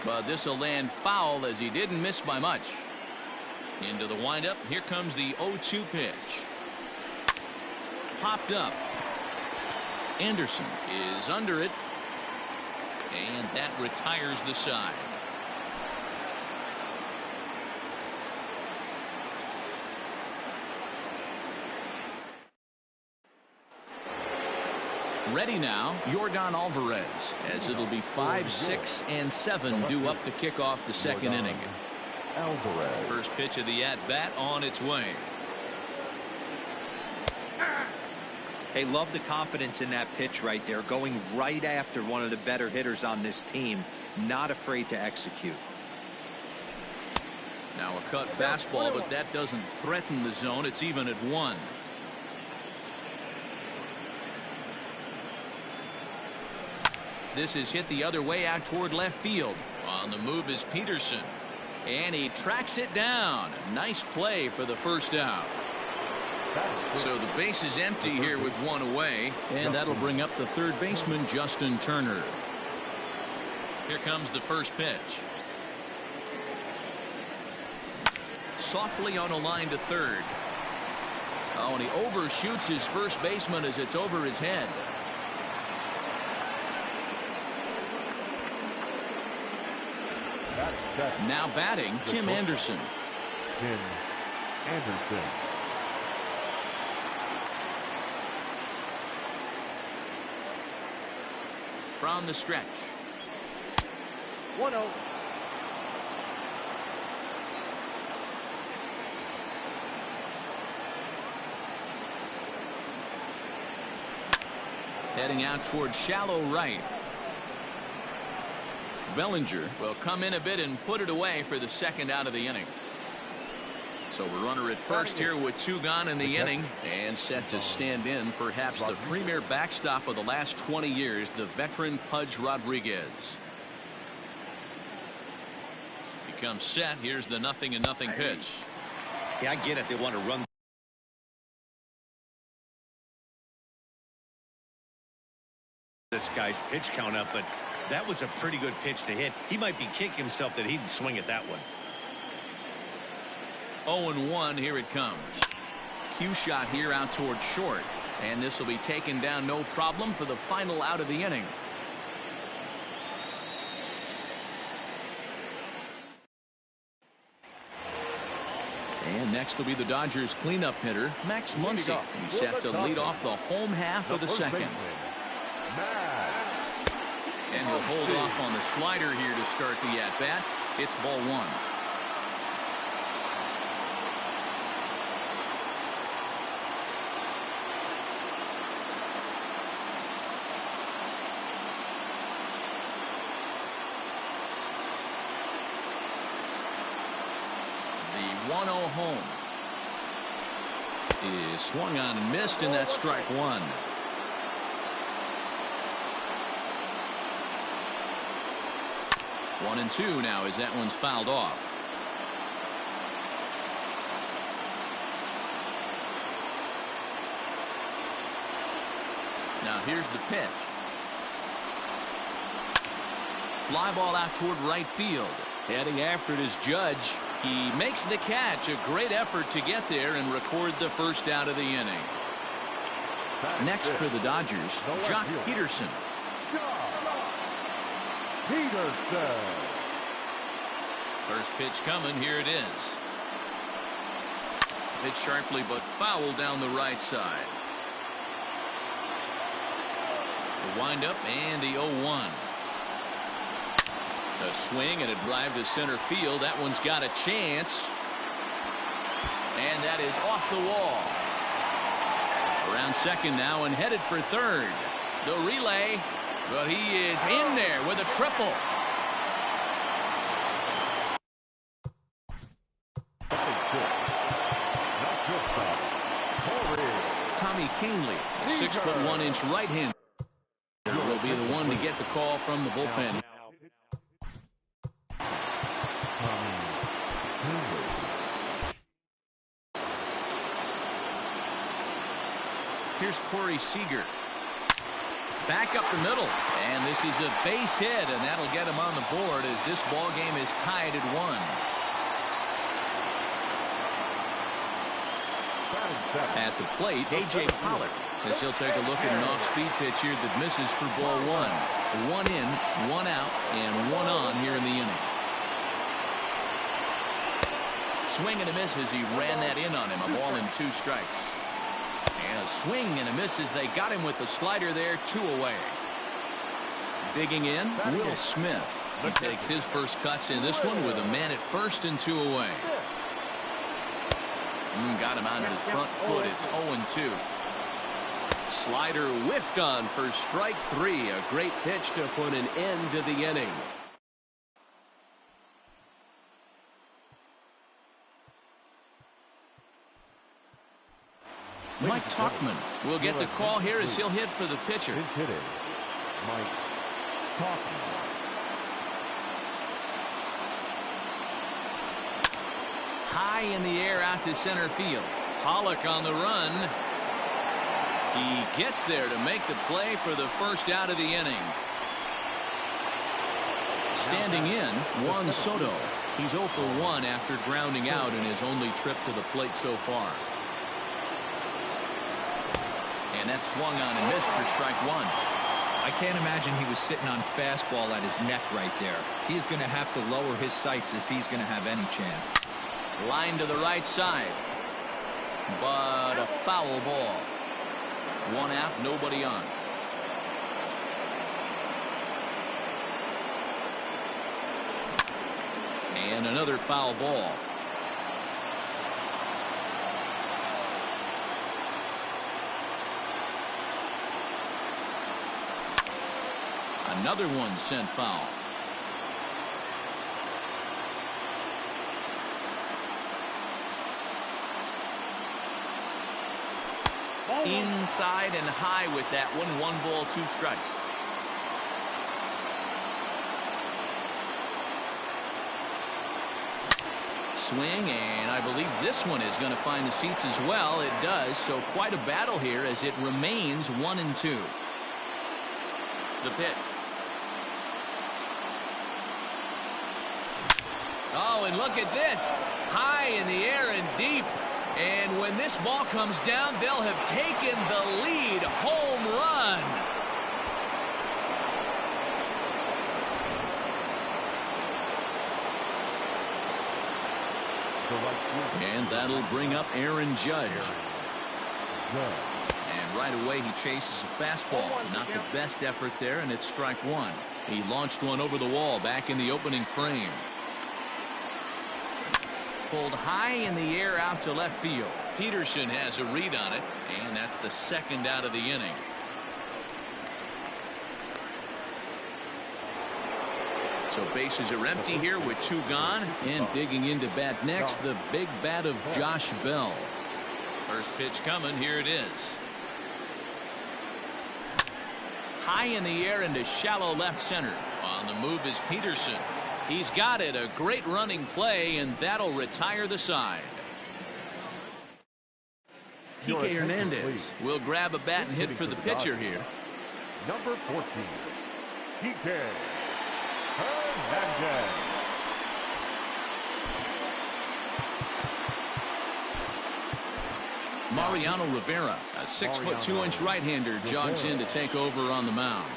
A: But this will land foul as he didn't miss by much. Into the windup. Here comes the 0-2 pitch. Popped up. Anderson is under it. And that retires the side. Ready now, Yordan Alvarez, as it'll be 5, 6, and 7 due up to kick off the second inning.
B: Alvarez.
A: First pitch of the at-bat on its way.
D: Hey, love the confidence in that pitch right there, going right after one of the better hitters on this team. Not afraid to execute.
A: Now a cut fastball, but that doesn't threaten the zone. It's even at 1. This is hit the other way out toward left field. On the move is Peterson. And he tracks it down. Nice play for the first out. So the base is empty here with 1 away. And that'll bring up the third baseman, Justin Turner. Here comes the first pitch. Softly on a line to third. Oh, and he overshoots his first baseman as it's over his head.
B: 7.
A: Now batting, Tim Anderson.
B: Tim Anderson.
A: From the stretch.
F: 1-0.
A: Heading out towards shallow right. Bellinger will come in a bit and put it away for the second out of the inning. So we're runner at first here with 2 gone in the inning and set to stand in perhaps the premier backstop of the last 20 years, the veteran Pudge Rodriguez. He comes set. Here's the 0-0 pitch.
C: Yeah, I get it. They want to run this guy's pitch count up, but that was a pretty good pitch to hit. He might be kicking himself that he didn't swing at that one.
A: 0-1, here it comes. Cue shot here out towards short, and this will be taken down no problem for the final out of the inning. And next will be the Dodgers cleanup hitter, Max Muncy. He's set to lead off the home half of the second. And he'll hold off on the slider here to start the at-bat. It's ball 1. The 1-0 home is swung on and missed, and that's strike 1. One and 2 now as that one's fouled off. Now here's the pitch. Fly ball out toward right field. Heading after it is Judge. He makes the catch. A great effort to get there and record the first out of the inning. Next for the Dodgers, Jock Peterson.
B: Peterson.
A: First pitch coming. Here it is. Hit sharply but foul down the right side. To wind up and the 0-1. A swing and a drive to center field. That one's got a chance. And that is off the wall. Around second now and headed for third. The relay. But he is in there with a triple. Tommy Kingley, a 6'1" right-hander, will be the one to get the call from the bullpen. Here's Corey Seager. Back up the middle, and this is a base hit, and that'll get him on the board as this ball game is tied at 1. At the plate, A.J. Pollock, as he'll take a look at an off-speed pitch here that misses for ball 1. 1 in, 1 out, and 1 on here in the inning. Swing and a miss as he ran that in on him. A ball and 2 strikes. And a swing and a miss as they got him with the slider there. 2 away. Digging in, Will Smith. He takes his first cuts in this one with a man at first and 2 away. Got him on his front foot. It's 0-2. Slider whiffed on for strike 3. A great pitch to put an end to the inning. Mike Tauchman will get the call here as he'll hit for the pitcher.
B: Mike Tauchman.
A: High in the air out to center field. Pollock on the run. He gets there to make the play for the first out of the inning. Standing in, Juan Soto. He's 0 for 1 after grounding out in his only trip to the plate so far. And that swung on and missed for strike 1.
D: I can't imagine he was sitting on fastball at his neck right there. He is going to have to lower his sights if he's going to have any chance.
A: Line to the right side. But a foul ball. One out, nobody on. And another foul ball. Another one sent foul. Inside and high with that one. 1 ball, 2 strikes. Swing, and I believe this one is going to find the seats as well. It does, so quite a battle here as it remains 1-2. The pitch. Oh, and look at this. High in the air and deep. And when this ball comes down, they'll have taken the lead. Home run. And that'll bring up Aaron Judge. And right away he chases a fastball. Not the best effort there, and it's strike 1. He launched one over the wall back in the opening frame. Pulled high in the air out to left field. Peterson has a read on it, and that's the second out of the inning. So bases are empty here with 2 gone. And digging into bat next, the big bat of Josh Bell. First pitch coming. Here it is. High in the air into shallow left center. On the move is Peterson. He's got it. A great running play, and that'll retire the side. Kike Hernandez will grab a bat and hit for the pitcher here.
B: Number 14, Kike Hernandez.
A: Mariano Rivera, a 6'2" right-hander, jogs in to take over on the mound.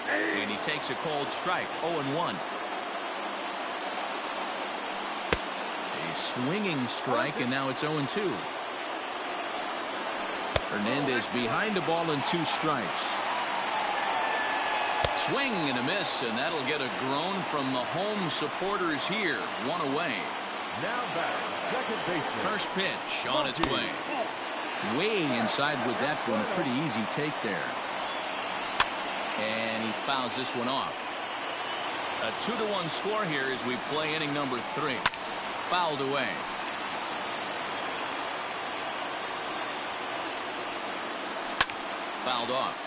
A: And he takes a cold strike. 0-1. A swinging strike, and now it's 0-2. Hernandez behind the ball and 2 strikes. Swing and a miss, and that'll get a groan from the home supporters here. 1 away.
B: Now back, second baseman.
A: First pitch on its way. Way inside with that one. Pretty easy take there. And he fouls this one off. A 2-1 score here as we play inning number 3. Fouled away. Fouled off.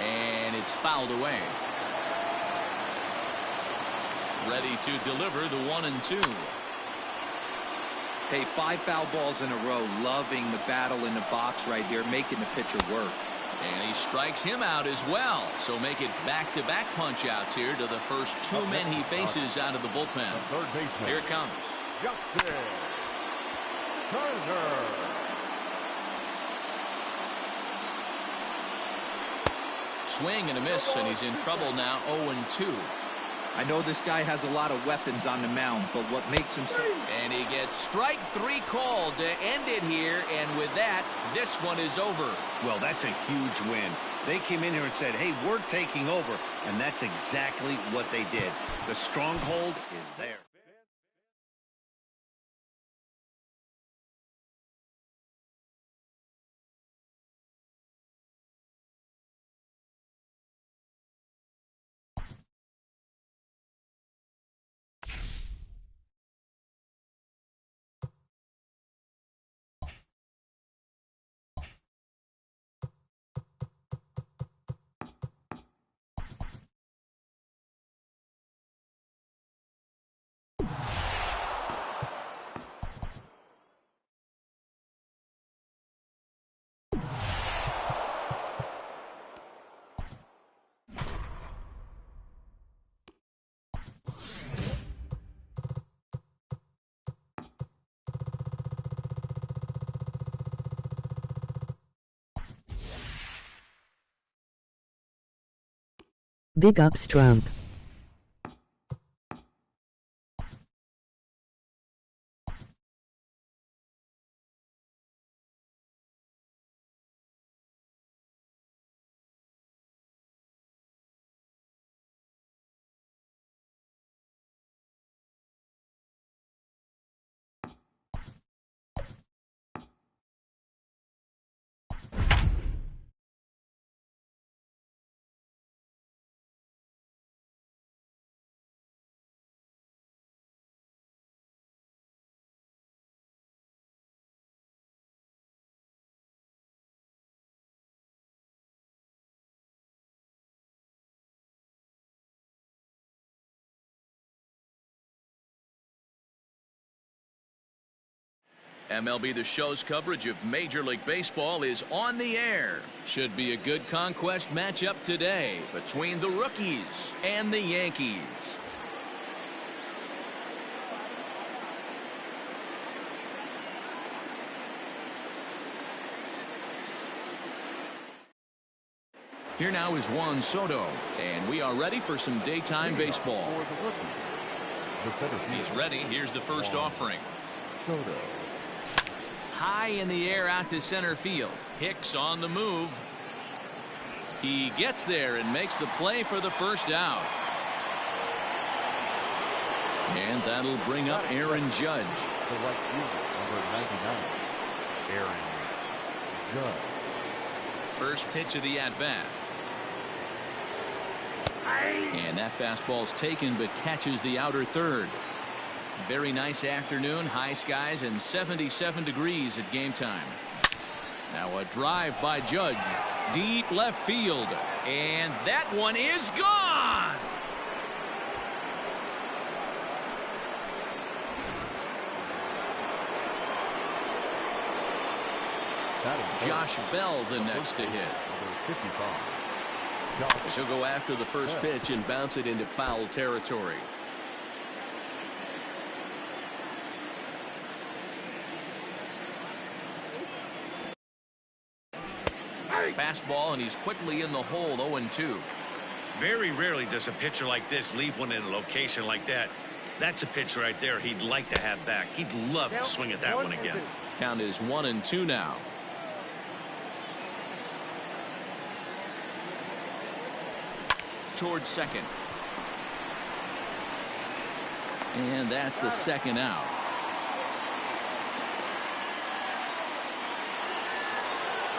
A: And it's fouled away. Ready to deliver the 1-2.
D: Hey, 5 foul balls in a row. Loving the battle in the box right here, making the pitcher work.
A: And he strikes him out as well. So make it back-to-back punch-outs here to the first 2 men he faces out of the bullpen.
B: Third baseman.
A: Here it comes.
B: Justin Turner.
A: Swing and a miss, and he's in trouble now. 0-2.
D: I know this guy has a lot of weapons on the mound, but what makes him so...
A: And he gets strike 3 called to end it here, and with that, this one is over.
C: Well, that's a huge win. They came in here and said, hey, we're taking over, and that's exactly what they did. The stronghold is there.
E: Big ups Trump.
A: MLB The Show's coverage of Major League Baseball is on the air. Should be a good conquest matchup today between the rookies and the Yankees. Here now is Juan Soto, and we are ready for some daytime baseball. He's ready. Here's the first offering.
B: Soto.
A: High in the air out to center field. Hicks on the move. He gets there and makes the play for the first out. And that'll bring up Aaron Judge.
B: The right fielder, number 99, Aaron Judge.
A: First pitch of the at-bat. And that fastball's taken but catches the outer third. Very nice afternoon, high skies and 77 degrees at game time. Now a drive by Judge, deep left field, and that one is gone. Josh Bell the next to hit. She'll go after the first pitch and bounce it into foul territory. Fastball, and he's quickly in the hole. 0-2.
C: Very rarely does a pitcher like this leave one in a location like that. That's a pitch right there he'd like to have back. He'd love to swing at that one again.
A: Count is 1-2 now. Towards second. And that's the second out.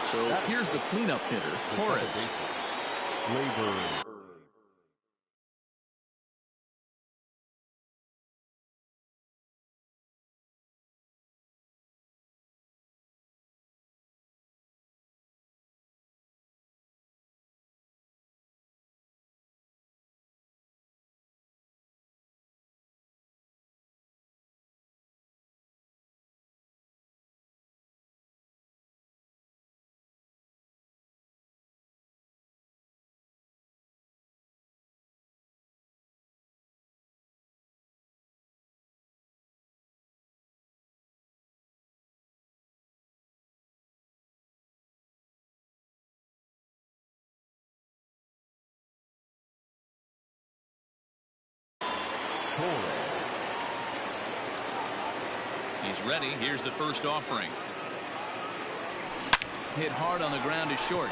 A: So here's the cleanup hitter, Torres. He's ready. Here's the first offering. Hit hard on the ground to short.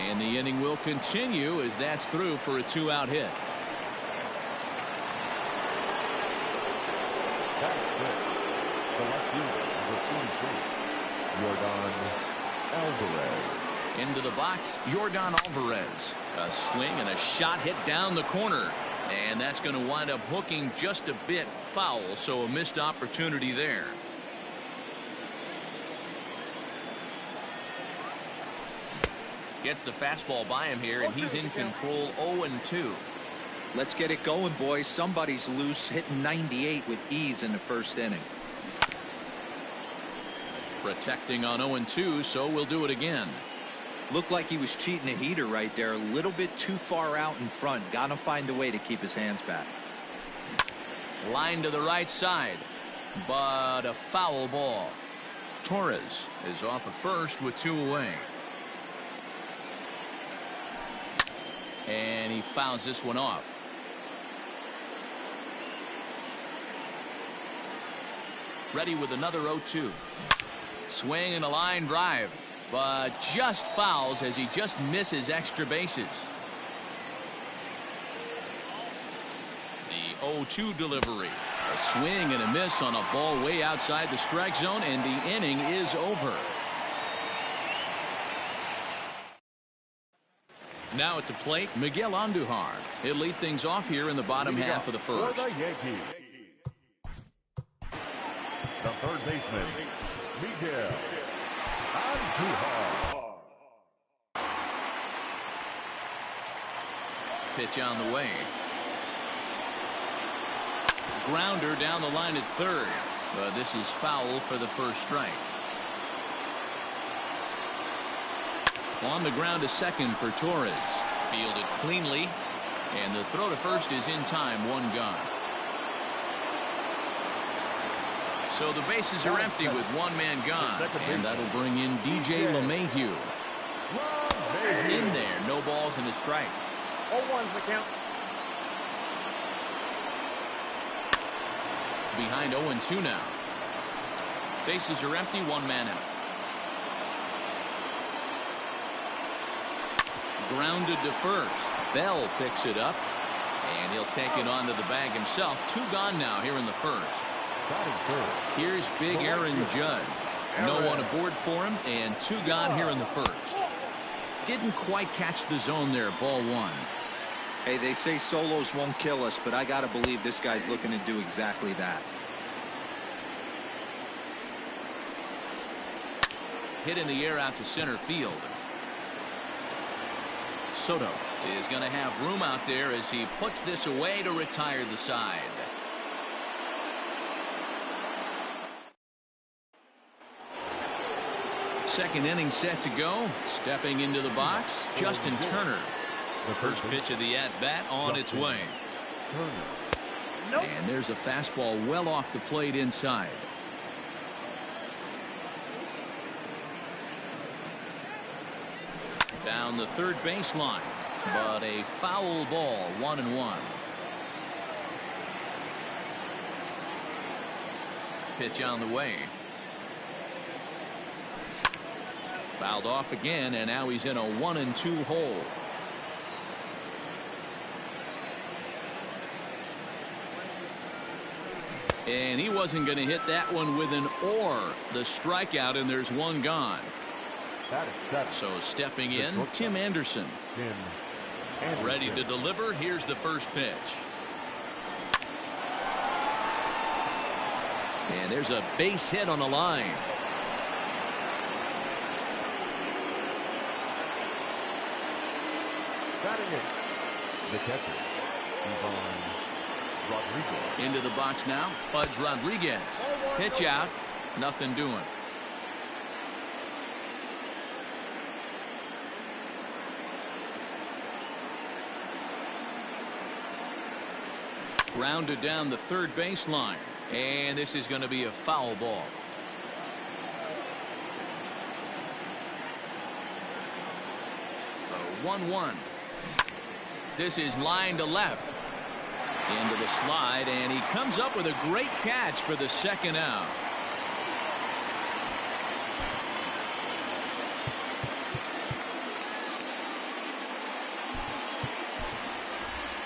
A: And the inning will continue as that's through for a 2-out hit.
B: That's good. The left fielder, number 43, Yordan Alvarez.
A: Into the box, Yordan Alvarez. A swing and a shot hit down the corner. And that's going to wind up hooking just a bit foul, so a missed opportunity there. Gets the fastball by him here, and he's in control. 0-2.
D: Let's get it going, boys. Somebody's loose, hitting 98 with ease in the first inning.
A: Protecting on 0-2, so we'll do it again.
D: Looked like he was cheating a heater right there. A little bit too far out in front. Got to find a way to keep his hands back.
A: Line to the right side, but a foul ball. Torres is off at first with 2 away. and he fouls this one off. Ready with another 0-2. Swing and a line drive, but just fouls as he just misses extra bases. The 0-2 delivery. A swing and a miss on a ball way outside the strike zone, and the inning is over. Now at the plate, Miguel Andujar. He'll lead things off here in the bottom half of the first.
B: For the Yankees, the third baseman, Miguel Andujar.
A: Pitch on the way. Grounder down the line at third. But this is foul for the first strike. On the ground to second for Torres. Fielded cleanly. And the throw to first is in time. One gone. So the bases are empty with one man gone. And that'll bring in DJ LeMahieu. In there. No balls and a strike.
F: 0-1's the count.
A: Behind 0-2 now. Bases are empty, one man out. Grounded to first. Bell picks it up, and he'll take it onto the bag himself. Two gone now here in the first. Here's big Aaron Judge. No one aboard for him, and two gone here in the first. Didn't quite catch the zone there. Ball one.
D: Hey, they say solos won't kill us, but I got to believe this guy's looking to do exactly that.
A: Hit in the air out to center field. Soto is going to have room out there as he puts this away to retire the side. Second inning set to go. Stepping into the box, Justin Turner. The first pitch of the at-bat on its way. And there's a fastball well off the plate inside. Down the third baseline, but a foul ball. 1-1. Pitch on the way. Fouled off again, and now he's in a 1-2 hole. And he wasn't going to hit that one with an or. The strikeout, and there's one gone. So stepping in, Tim Anderson. Ready to deliver. Here's the first pitch. And there's a base hit on the line.
B: Batting it, the catcher, Rodriguez.
A: Into the box now, Pudge Rodriguez. Pitch out, nothing doing. Grounded down the third baseline, and this is going to be a foul ball. A 1-1. This is line to left. Into the slide, and he comes up with a great catch for the second out.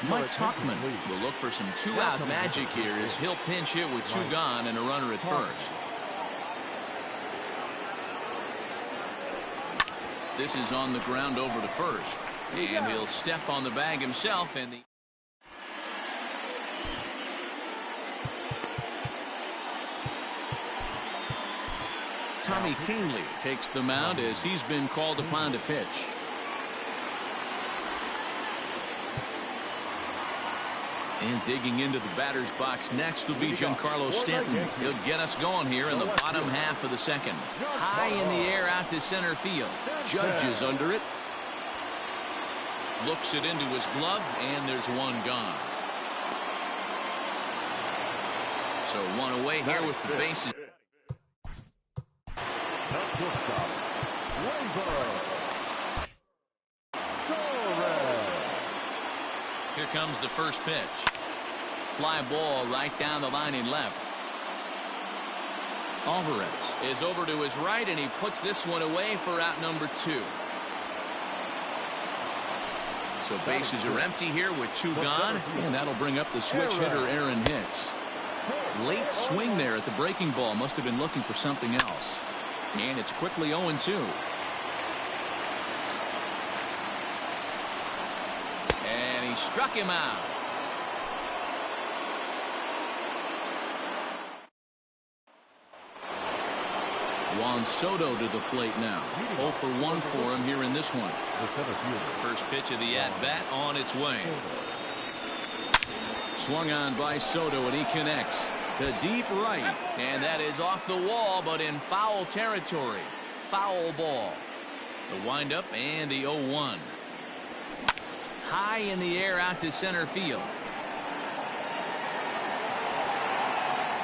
A: Mike Tuchman will look for some two-out magic here as he'll pinch hit with two gone and a runner at first. This is on the ground over to first, and he'll step on the bag himself, and the Tommy Kahnle takes the mound as he's been called upon to pitch. And digging into the batter's box next will be Giancarlo Stanton. He'll get us going here in the bottom half of the second. High in the air out to center field. Judge is under it. Looks it into his glove, and there's one gone. So one away here with the bases. Here comes the first pitch. Fly ball right down the line in left. Alvarez is over to his right, and he puts this one away for out number 2. So bases are empty here with 2 gone, and that'll bring up the switch hitter Aaron Hicks. Late swing there at the breaking ball. Must have been looking for something else. And it's quickly 0-2. And he struck him out. Juan Soto to the plate now. 0 for 1 for him here in this one. First pitch of the at-bat on its way. Swung on by Soto, and he connects to deep right. And that is off the wall, but in foul territory. Foul ball. The windup and the 0-1. High in the air out to center field.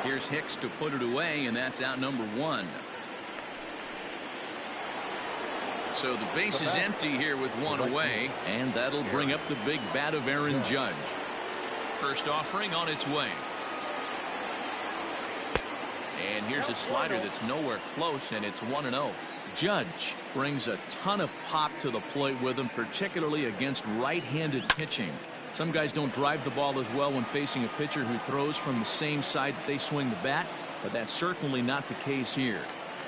A: Here's Hicks to put it away, and that's out number 1. So the base is empty here with 1 away, and that'll bring up the big bat of Aaron Judge. First offering on its way. And here's a slider that's nowhere close, and it's 1-0. Judge brings a ton of pop to the plate with him, particularly against right-handed pitching. Some guys don't drive the ball as well when facing a pitcher who throws from the same side that they swing the bat, but that's certainly not the case here.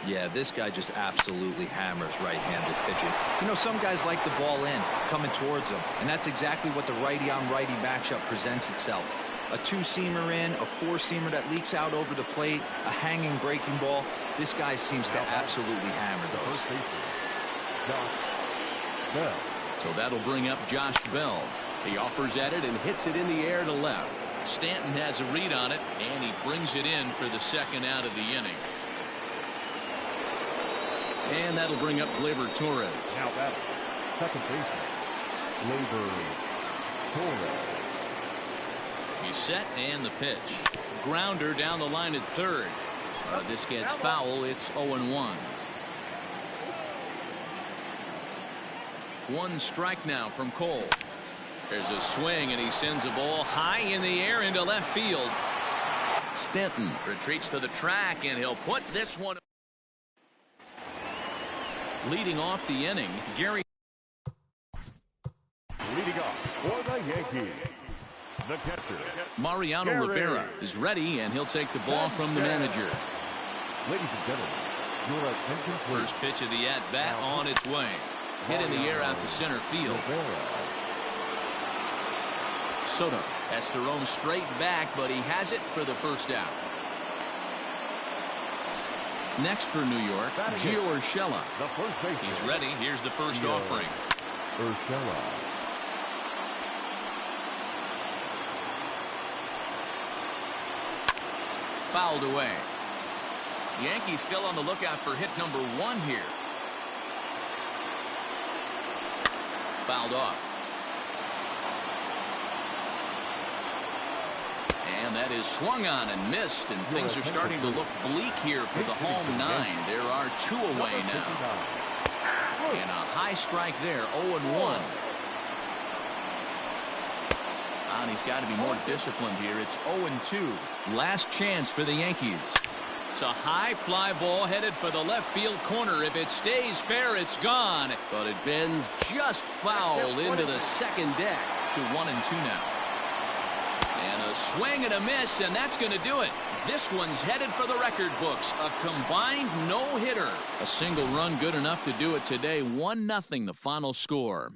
D: Yeah, this guy just absolutely hammers right-handed pitching. You know, some guys like the ball in, coming towards them, and that's exactly what the righty-on-righty matchup presents itself. A 2-seamer in, a 4-seamer that leaks out over the plate, a hanging breaking ball. This guy seems to absolutely hammer those.
A: So that'll bring up Josh Bell. He offers at it and hits it in the air to left. Stanton has a read on it, and he brings it in for the second out of the inning. And that'll bring up Gleyber Torres.
B: Now that second baseman, Gleyber Torres.
A: He's set, and the pitch. Grounder down the line at third. This gets foul. It's 0-1. 1 strike now from Cole. There's a swing, and he sends a ball high in the air into left field. Stanton retreats to the track, and he'll put this one. Leading off the inning, Gary.
B: Leading off for the Yankees, the catcher,
A: Mariano Rivera is ready, and he'll take the ball from the manager.
B: Ladies and gentlemen, your attention please.
A: First pitch of the at-bat on its way. Hit in the air out to center field. Soto has to roam straight back, but he has it for the first out. Next for New York, Gio Urshela. He's ready. Here's the first offering.
B: Urshela.
A: Fouled away. Yankees still on the lookout for hit number 1 here. Fouled off. And that is swung on and missed, and things are starting to look bleak here for the home 9. There are 2 away now. And a high strike there, 0-1. And he's got to be more disciplined here. It's 0-2. Last chance for the Yankees. It's a high fly ball headed for the left field corner. If it stays fair, it's gone. But it bends just foul into the second deck to 1-2 now. And a swing and a miss, and that's going to do it. This one's headed for the record books. A combined no-hitter. A single run good enough to do it today. 1-0 the final score.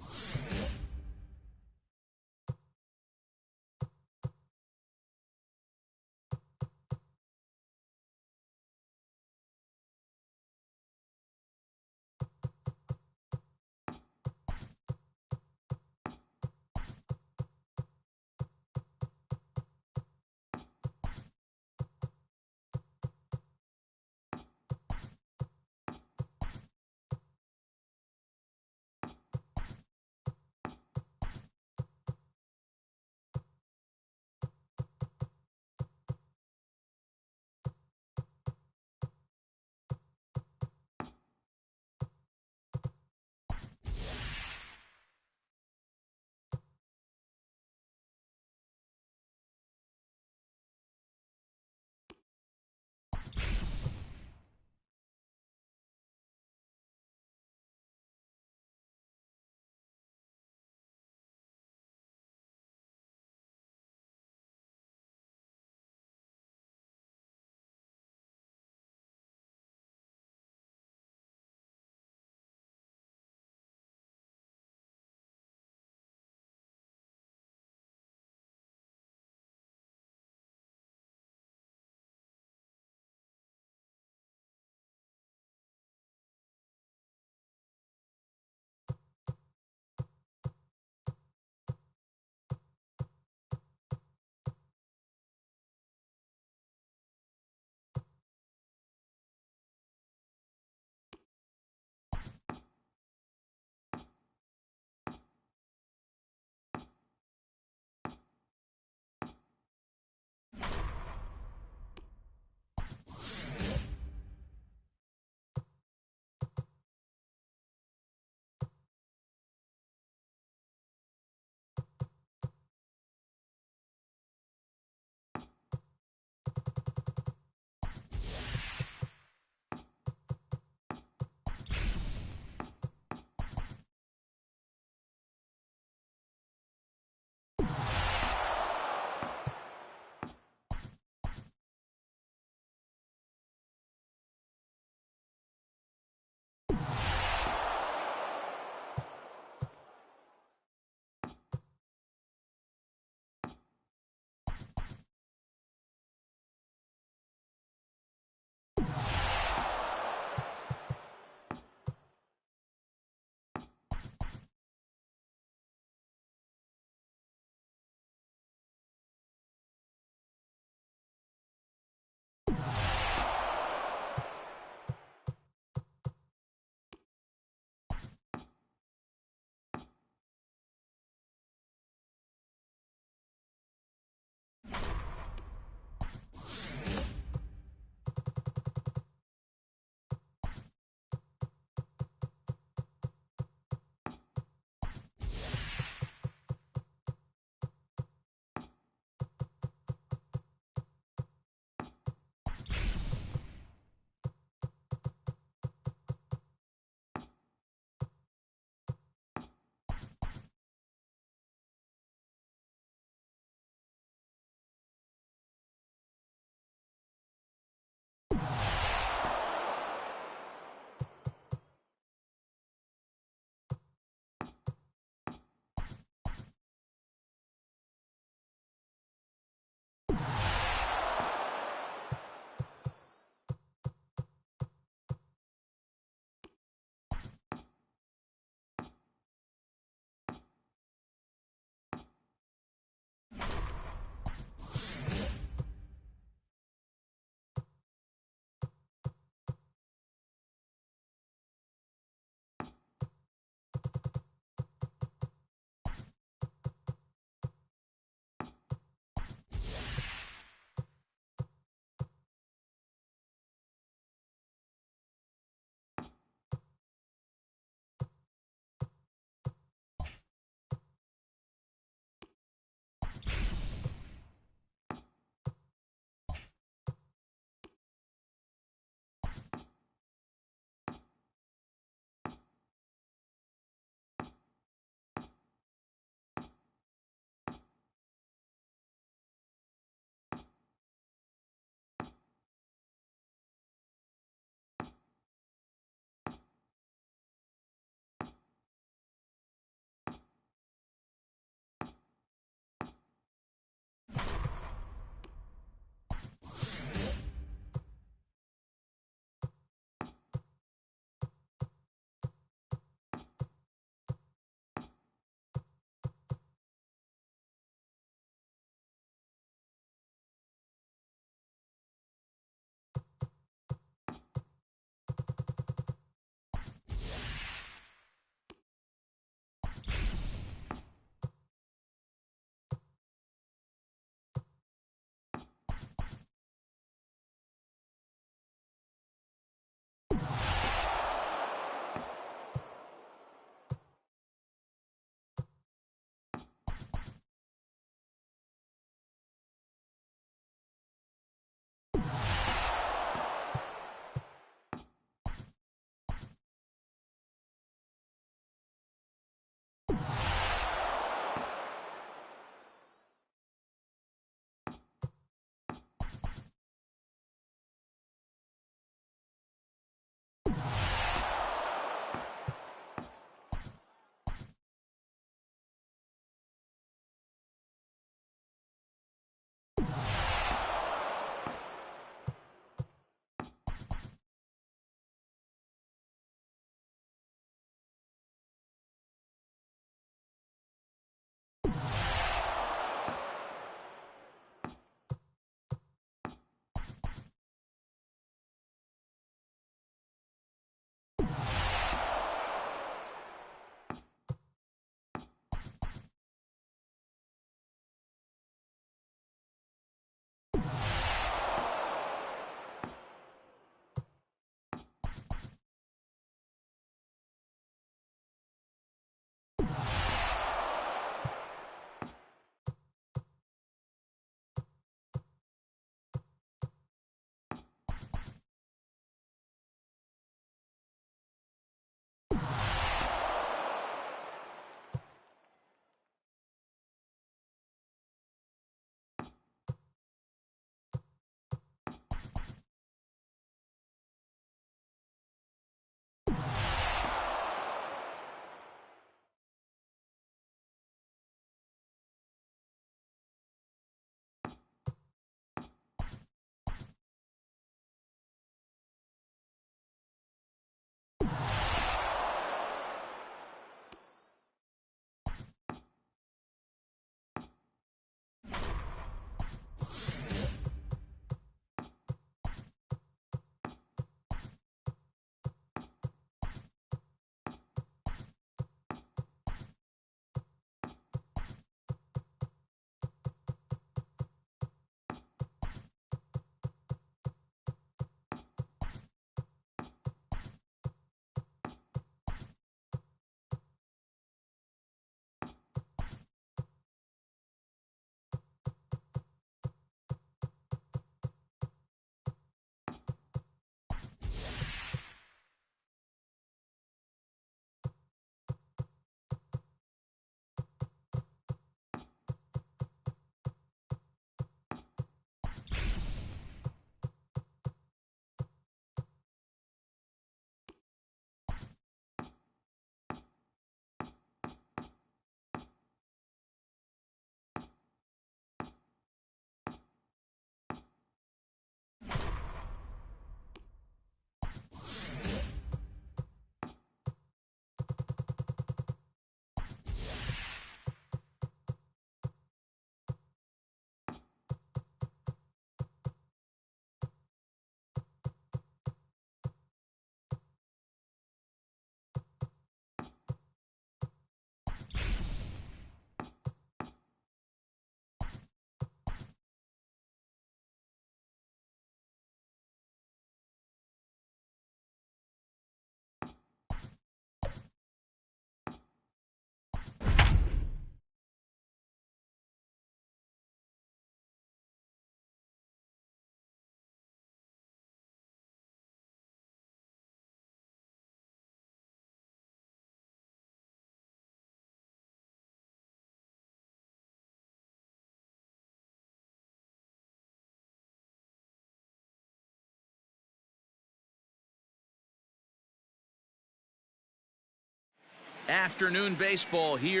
A: Afternoon baseball here.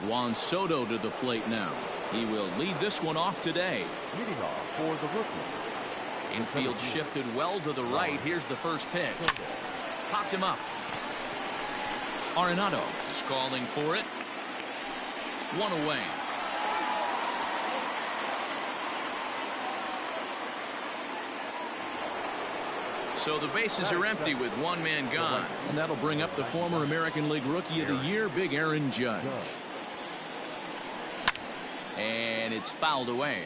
A: Juan Soto to the plate now. He will lead this one off today.
B: Leading off for the rookie.
A: Infield shifted well to the right. Here's the first pitch. Popped him up. Arenado is calling for it. One away. So the bases are empty with one man gone. And that'll bring up the former American League Rookie of the Year, Big Aaron Judge. And it's fouled away.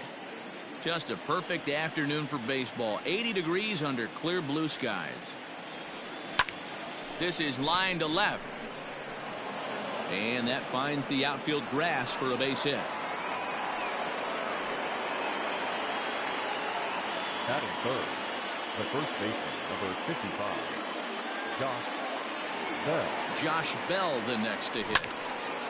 A: Just a perfect afternoon for baseball. 80 degrees under clear blue skies. This is line to left. And that finds the outfield grass for a base hit.
B: Batting third, the first baseman, number 55, Josh Bell.
A: Josh Bell the next to hit.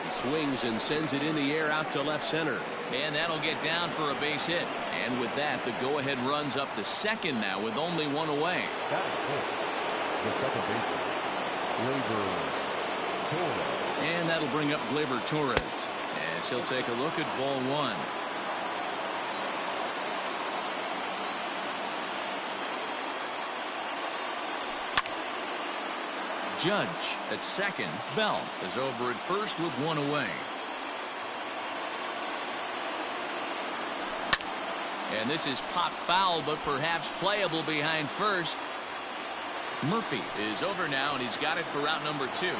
A: He swings and sends it in the air out to left center. And that'll get down for a base hit. And with that, the go-ahead runs up to second now with only one away.
B: Batting fourth, the second baseman, Gleyber Torres.
A: And that'll bring up Gleyber Torres as he'll take a look at ball one. Judge at second. Bell is over at first with one away. And this is pop foul, but perhaps playable behind first. Murphy is over now, and he's got it for route number 2.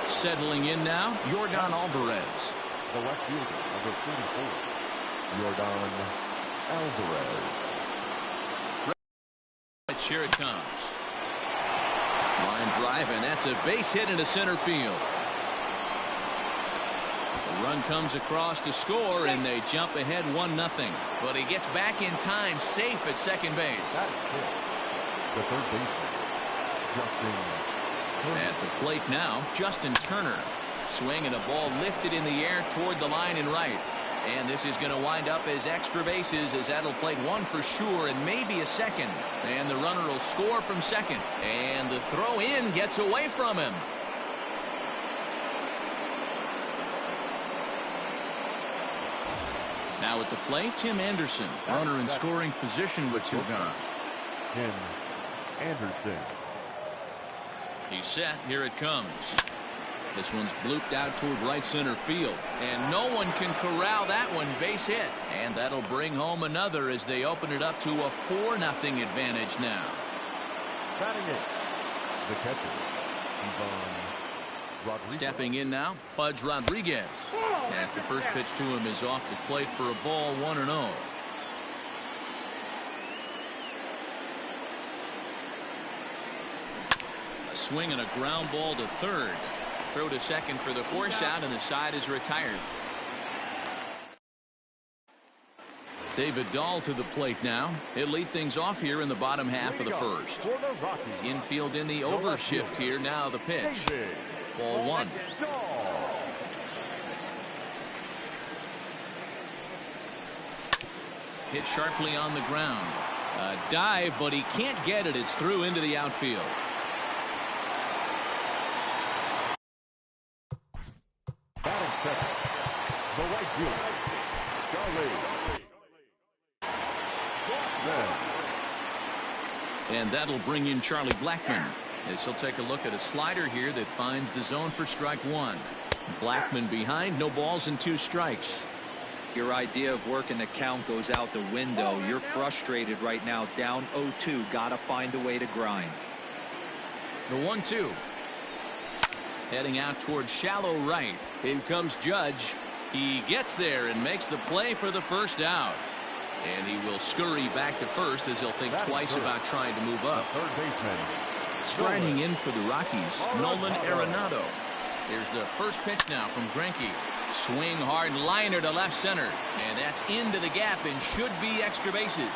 A: Settling in now, Yordan Alvarez.
B: The left fielder, number 44, Yordan Alvarez.
A: Here it comes. Line drive, and that's a base hit into center field. The run comes across to score, and they jump ahead 1-0. But he gets back in time, safe at second base.
B: That is it. The third baseman, Justin Turner.
A: At the plate now, Justin Turner. Swing and a ball lifted in the air toward the line and right. And this is going to wind up as extra bases, as that'll play one for sure and maybe a second. And the runner will score from second. And the throw in gets away from him. Now at the plate, Tim Anderson. Runner in scoring position with two gone.
B: Tim Anderson.
A: He's set. Here it comes. This one's blooped out toward right center field. And no one can corral that one. Base hit. And that'll bring home another as they open it up to a 4-0 advantage now.
B: Batting it, the catcher, Ivan Rodriguez.
A: Stepping in now, Pudge Rodriguez. As the first pitch to him is off the plate for a ball, 1-0. A swing and a ground ball to third. Throw to second for the force out, and the side is retired. David Dahl to the plate now. He'll lead things off here in the bottom half of the first. Infield in the over shift here. Now the pitch. Ball one. Hit sharply on the ground. A dive, but he can't get it. It's through into the outfield.
B: Batting second, the right fielder, Charlie Blackmon.
A: And that'll bring in Charlie Blackmon, as he'll take a look at a slider here that finds the zone for strike one. Blackmon behind, no balls and 2 strikes.
D: Your idea of working the count goes out the window. You're frustrated right now, down 0-2. Gotta find a way to grind.
A: The 1-2. Heading out towards shallow right. In comes Judge. He gets there and makes the play for the first out. And he will scurry back to first as he'll think twice about trying to move up.
B: Third baseman.
A: Striding in for the Rockies, Nolan Arenado. Here's the first pitch now from Greinke. Swing hard liner to left center. And that's into the gap and should be extra bases.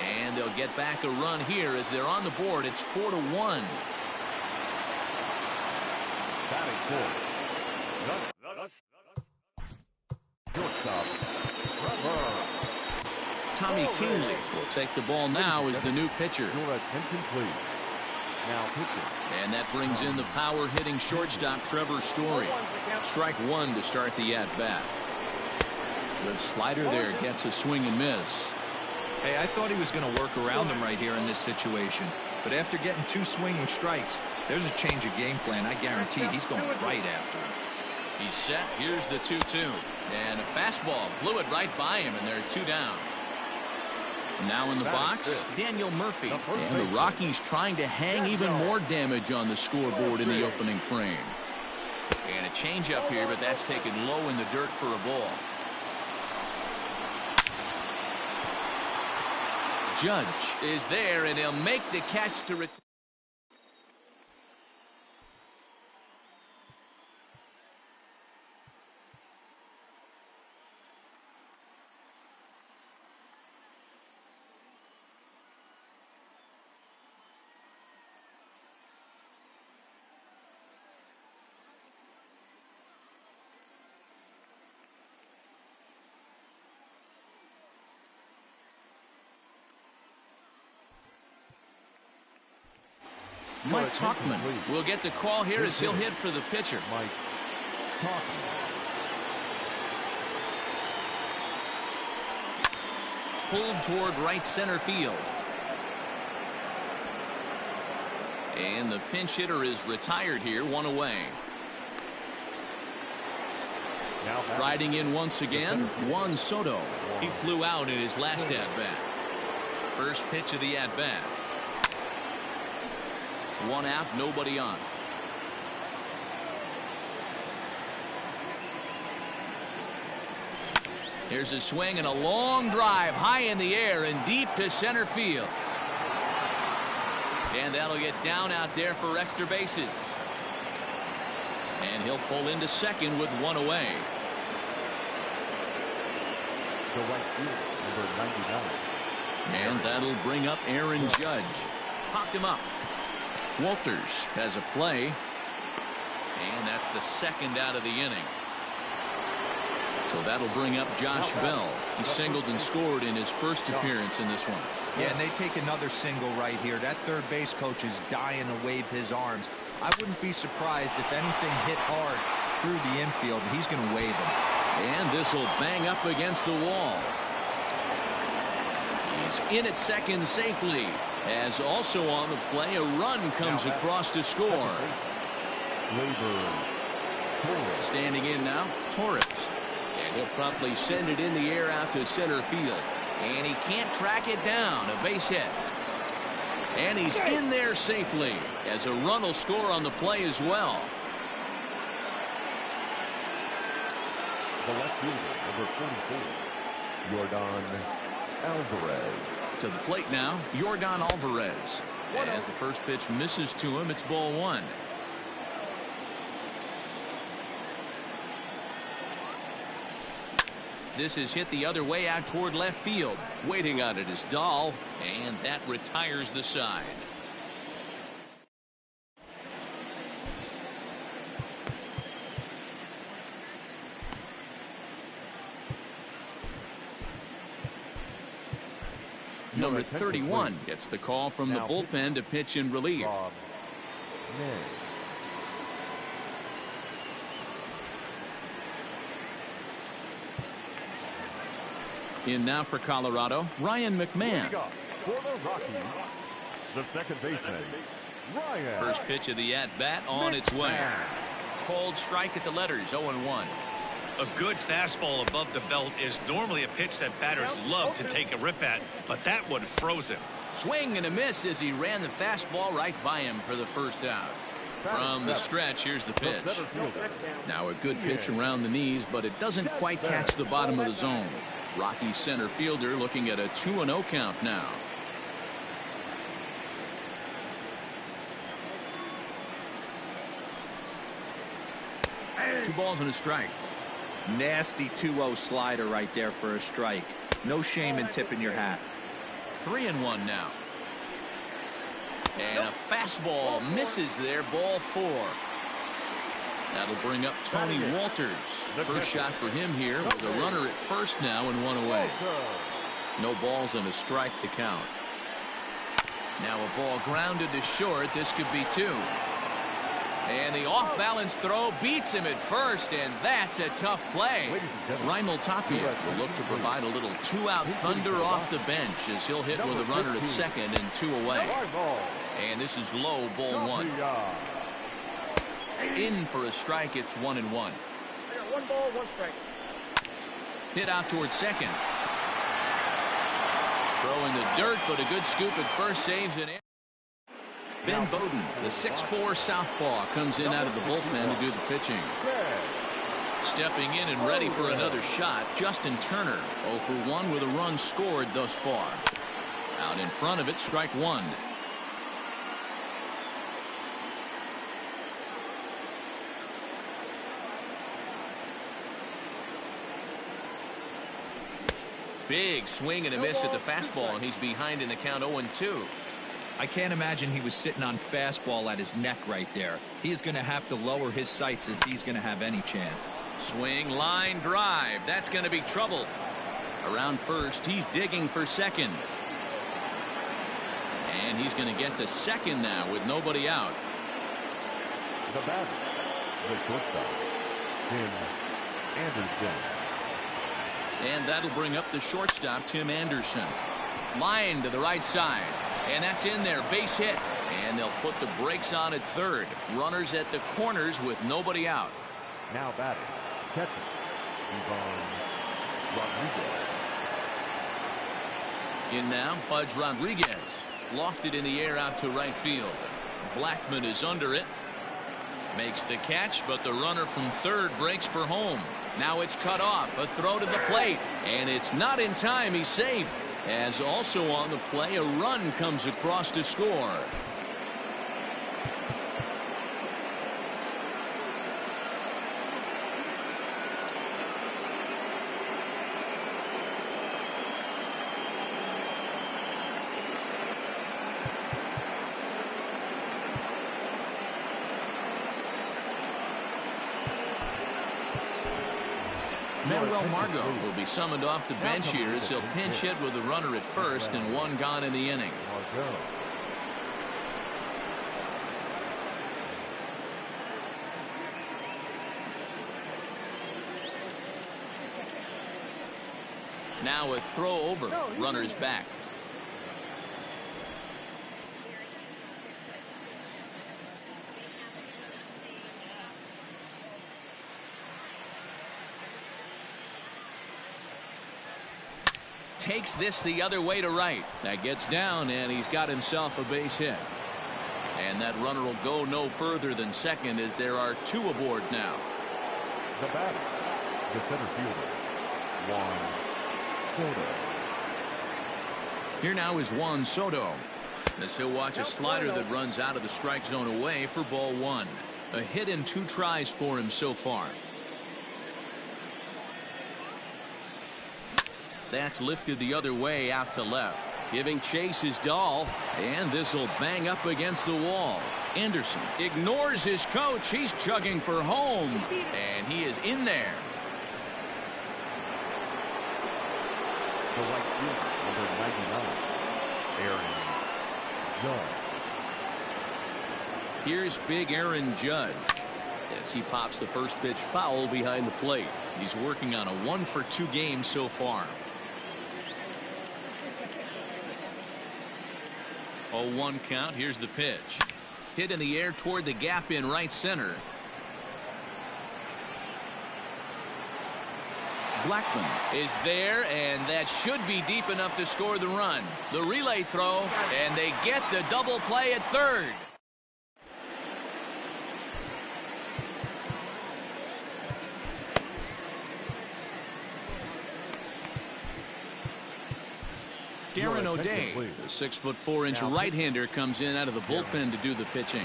A: And they'll get back a run here as they're on the board. It's 4-1.
B: Batting fourth. Shortstop, Trevor
A: Tommy Kingley will take the ball now as the new pitcher.
B: Your attention, please. Now pitching.
A: And that brings in the power-hitting shortstop Trevor Story. Strike one to start the at-bat. Good slider there, gets a swing and miss.
D: Hey, I thought he was going to work around him right here in this situation. But after getting 2 swinging strikes, there's a change of game plan. I guarantee he's going right after him.
A: He's set. Here's the 2-2. And a fastball blew it right by him, and they're 2 down. Now in the box, Daniel Murphy. And the Rockies trying to hang even more damage on the scoreboard in the opening frame. And a changeup here, but that's taken low in the dirt for a ball. Judge is there, and he'll make the catch to return. Mike Tauchman will get the call here as he'll hit for the pitcher.
B: Mike Tauchman.
A: Pulled toward right center field. And the pinch hitter is retired here, 1 away. Riding in once again, Juan Soto. He flew out in his last at-bat. First pitch of the at-bat. 1 out, nobody on. Here's a swing and a long drive high in the air and deep to center field. And that'll get down out there for extra bases. And he'll pull into second with 1 away.
B: The right fielder, number 99.
A: And that'll bring up Aaron Judge. Popped him up. Walters has a play. And that's the second out of the inning. So that'll bring up Josh Bell. He singled and scored in his first appearance in this one.
D: Yeah, and they take another single right here. That third base coach is dying to wave his arms. I wouldn't be surprised if anything hit hard through the infield. He's going to wave them.
A: And this will bang up against the wall. He's in at second safely. As also on the play, a run comes across to score. Standing in now, Torres. And he'll promptly send it in the air out to center field. And he can't track it down. A base hit. And he's in there safely as a run will score on the play as well.
B: The left fielder, number 44, Yordan Alvarez.
A: To the plate now, Yordan Alvarez. As the first pitch misses to him, it's ball 1. This is hit the other way out toward left field. Waiting on it is Dahl, and that retires the side. Number 31 gets the call from the bullpen to pitch in relief. In now for Colorado, Ryan McMahon.
B: For the Rockies, the second baseman, Ryan.
A: First pitch of the at-bat on its way. Cold strike at the letters, 0-1.
C: A good fastball above the belt is normally a pitch that batters love to take a rip at, but that one froze him.
A: Swing and a miss as he ran the fastball right by him for the first out. From the stretch, here's the pitch. Now a good pitch around the knees, but it doesn't quite catch the bottom of the zone. Rocky center fielder looking at a 2-0 count now. Two balls and a strike.
D: Nasty 2-0 slider right there for a strike. No shame in tipping your hat.
A: 3-1 now. And a fastball misses there, ball 4. That'll bring up Tony Walters. First shot for him here with a runner at first now and 1 away. No balls and a strike to count. Now a ball grounded to short. This could be two. And the off-balance throw beats him at first, and that's a tough play. Raimel Tapia will look to provide a little two-out thunder off the bench as he'll hit with a runner at second and two away. And this is low, ball one. In for a strike. It's 1-1.
F: I got 1 ball, 1 strike.
A: Hit out towards second. Throw in the dirt, but a good scoop at first, saves it. Ben Bowden, the 6'4" southpaw, comes in out of the bullpen to do the pitching. Stepping in and ready for another shot, Justin Turner, 0 for 1 with a run scored thus far. Out in front of it, strike one. Big swing and a miss at the fastball, and he's behind in the count 0-2.
D: I can't imagine he was sitting on fastball at his neck right there. He is going to have to lower his sights if he's going to have any chance.
A: Swing, line drive. That's going to be trouble. Around first, he's digging for second. And he's going to get to second now with nobody out.
B: The batter, the shortstop, Tim Anderson.
A: And that'll bring up the shortstop, Tim Anderson. Line to the right side. And that's in there. Base hit. And they'll put the brakes on at third. Runners at the corners with nobody out.
B: Now batting, catcher, Ivan Rodriguez.
A: In now, Pudge Rodriguez. Lofted in the air out to right field. Blackman is under it. Makes the catch, but the runner from third breaks for home. Now it's cut off. A throw to the plate. And it's not in time. He's safe. As also on the play, a run comes across to score. Manuel Margot will be summoned off the bench here as he'll pinch hit with a runner at first and one gone in the inning. Now a throw over. Runners back. Takes this the other way to right. That gets down, and he's got himself a base hit. And that runner will go no further than second as there are two aboard now.
B: The batter, the center fielder, Juan Soto.
A: Here now is Juan Soto. As he'll watch a slider that runs out of the strike zone away for ball one. A hit and 2 tries for him so far. That's lifted the other way out to left. Giving chase is Dahl. And this will bang up against the wall. Anderson ignores his coach. He's chugging for home. And he is in there.
B: The right fielder, number 99, Aaron Judge.
A: Here's big Aaron Judge. As he pops the first pitch foul behind the plate. He's working on a 1-for-2 game so far. 0-1 count. Here's the pitch. Hit in the air toward the gap in right center. Blackman is there, and that should be deep enough to score the run. The relay throw, and they get the double play at third. Darren O'Day, the 6'4" right-hander, comes in out of the bullpen to do the pitching.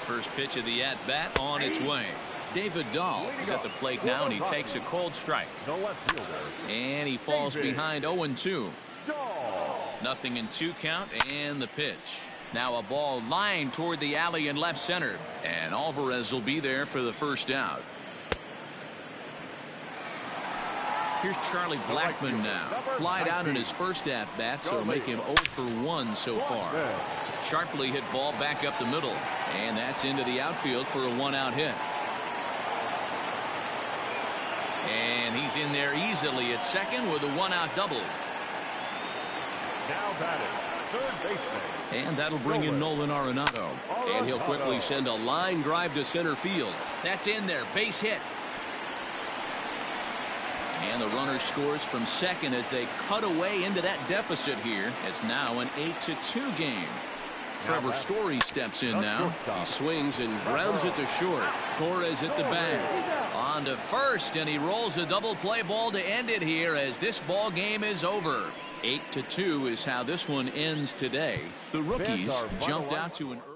A: First pitch of the at-bat on its way. David Dahl is at the plate now, and he takes a cold strike. And he falls behind 0-2. Nothing in 2 count, and the pitch. Now a ball lined toward the alley in left center, and Alvarez will be there for the first out. Here's Charlie Blackmon now. Flied out in his first at-bat, so it'll make him 0 for 1 so far. Sharply hit ball back up the middle, and that's into the outfield for a one-out hit. And he's in there easily at second with a one-out double.
B: Now batting, third baseman.
A: And that'll bring in Nolan Arenado. And he'll quickly send a line drive to center field. That's in there. Base hit. And the runner scores from second as they cut away into that deficit here. It's now an 8-2 game. Trevor Story steps in now. He swings and grounds it to short. Torres at the bag. On to first, and he rolls a double play ball to end it here as this ball game is over. 8-2 is how this one ends today. The rookies jumped out to an early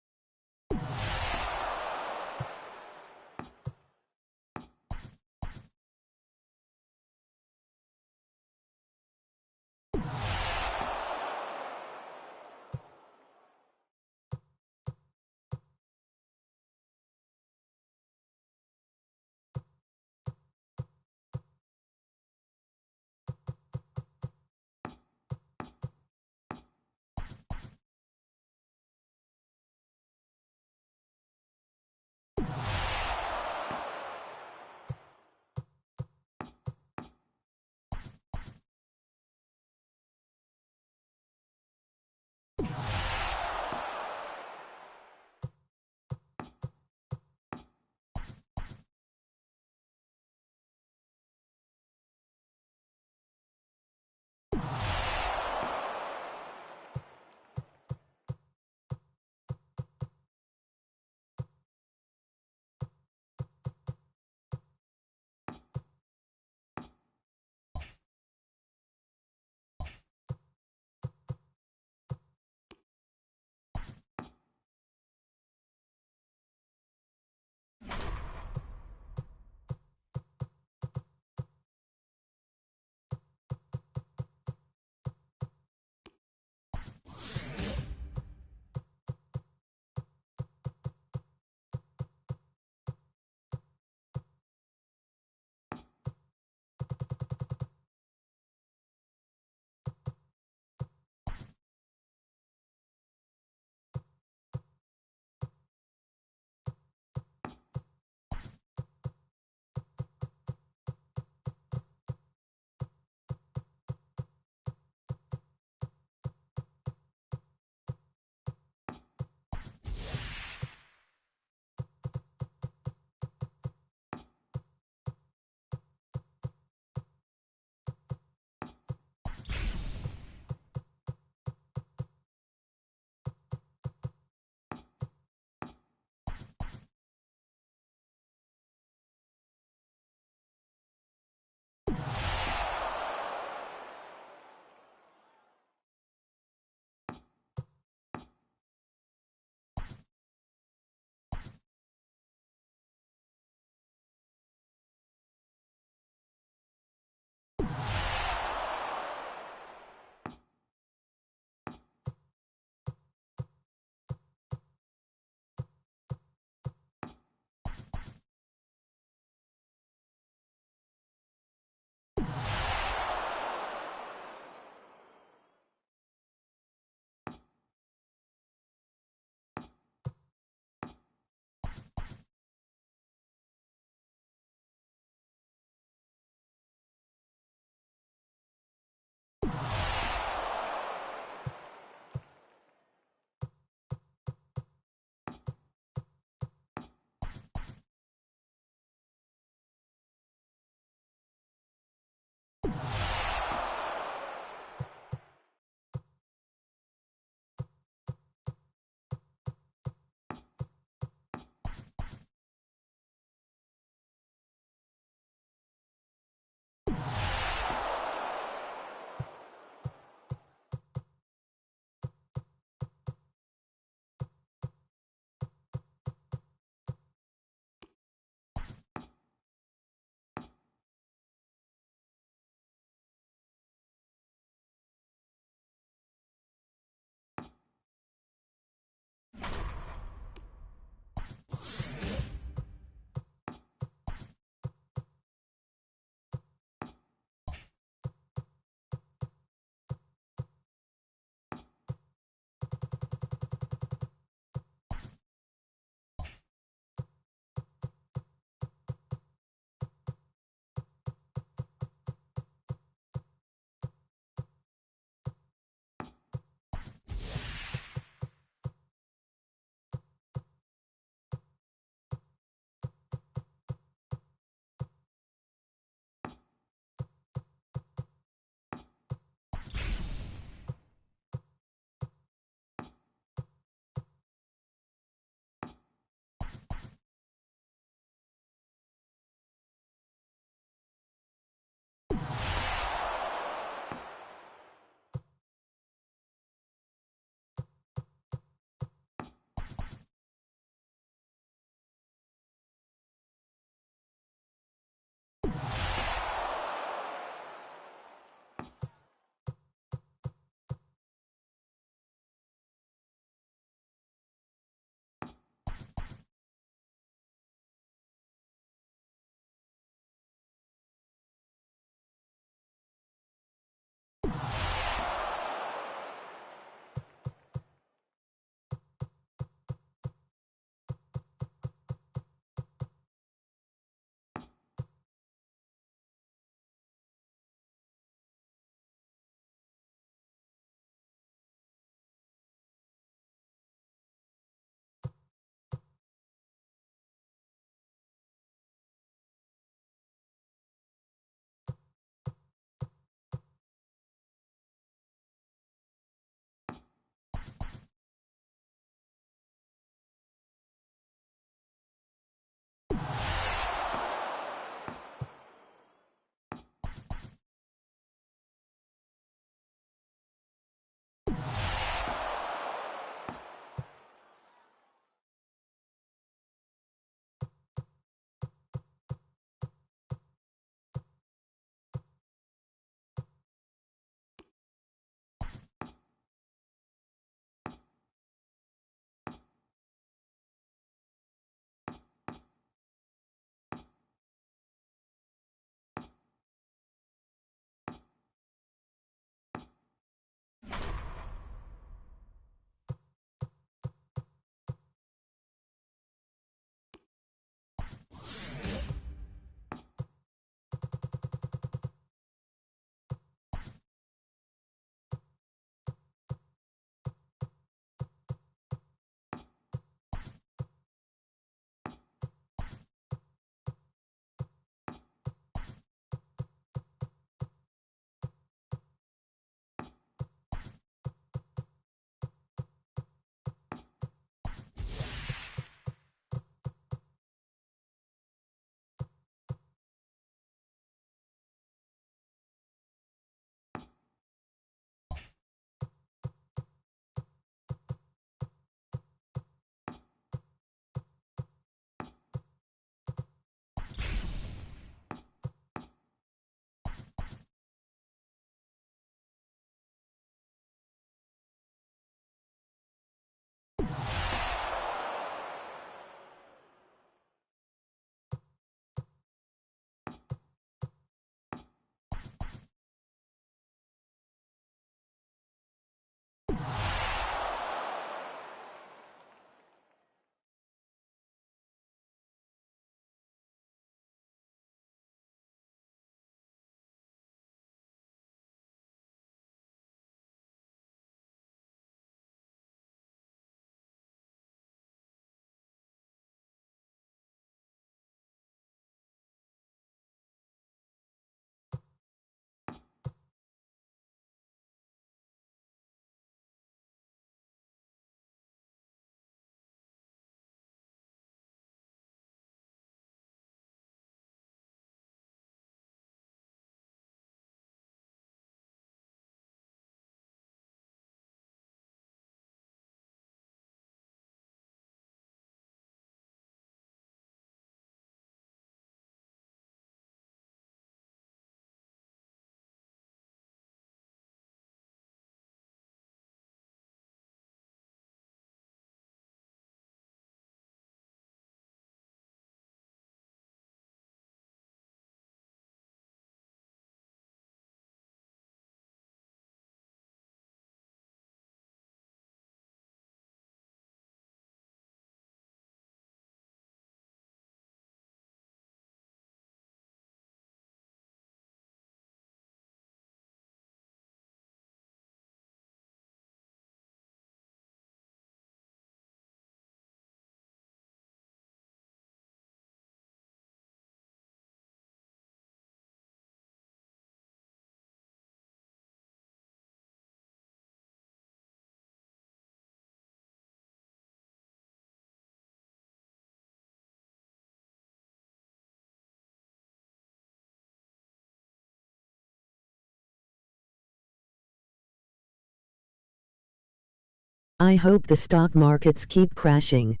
E: I hope the stock markets keep crashing.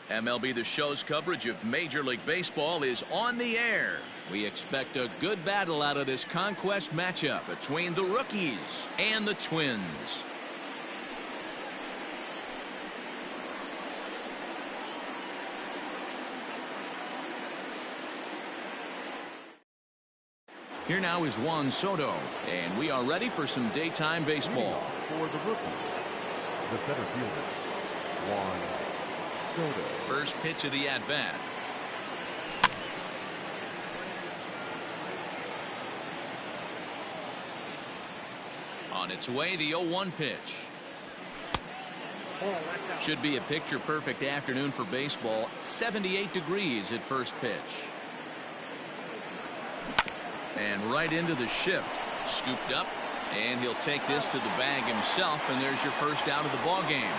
A: MLB The Show's coverage of Major League Baseball is on the air. We expect a good battle out of this conquest matchup between the rookies and the Twins. Here now is Juan Soto, and we are ready for some daytime baseball.
B: For the rookie, the center fielder, Juan Soto.
A: First pitch of the at-bat. On its way, the 0-1 pitch. Should be a picture-perfect afternoon for baseball. 78 degrees at first pitch. And right into the shift. Scooped up, and he'll take this to the bag himself, and there's your first out of the ball game.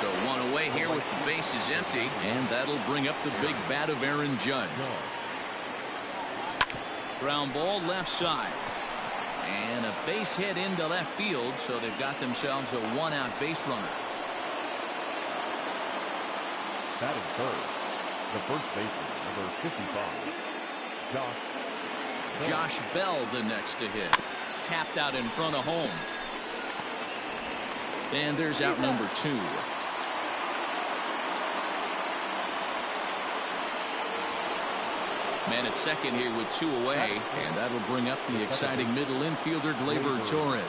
A: So one away here with the bases empty, and that'll bring up the big bat of Aaron Judge. Ground ball left side. And a base hit into left field, so they've got themselves a one-out base runner.
B: Batting third, the first baseman, number 55,
A: Josh Bell the next to hit. Tapped out in front of home. And there's out number 2. Man at second here with 2 away, and that'll bring up the exciting middle infielder Gleyber Torres.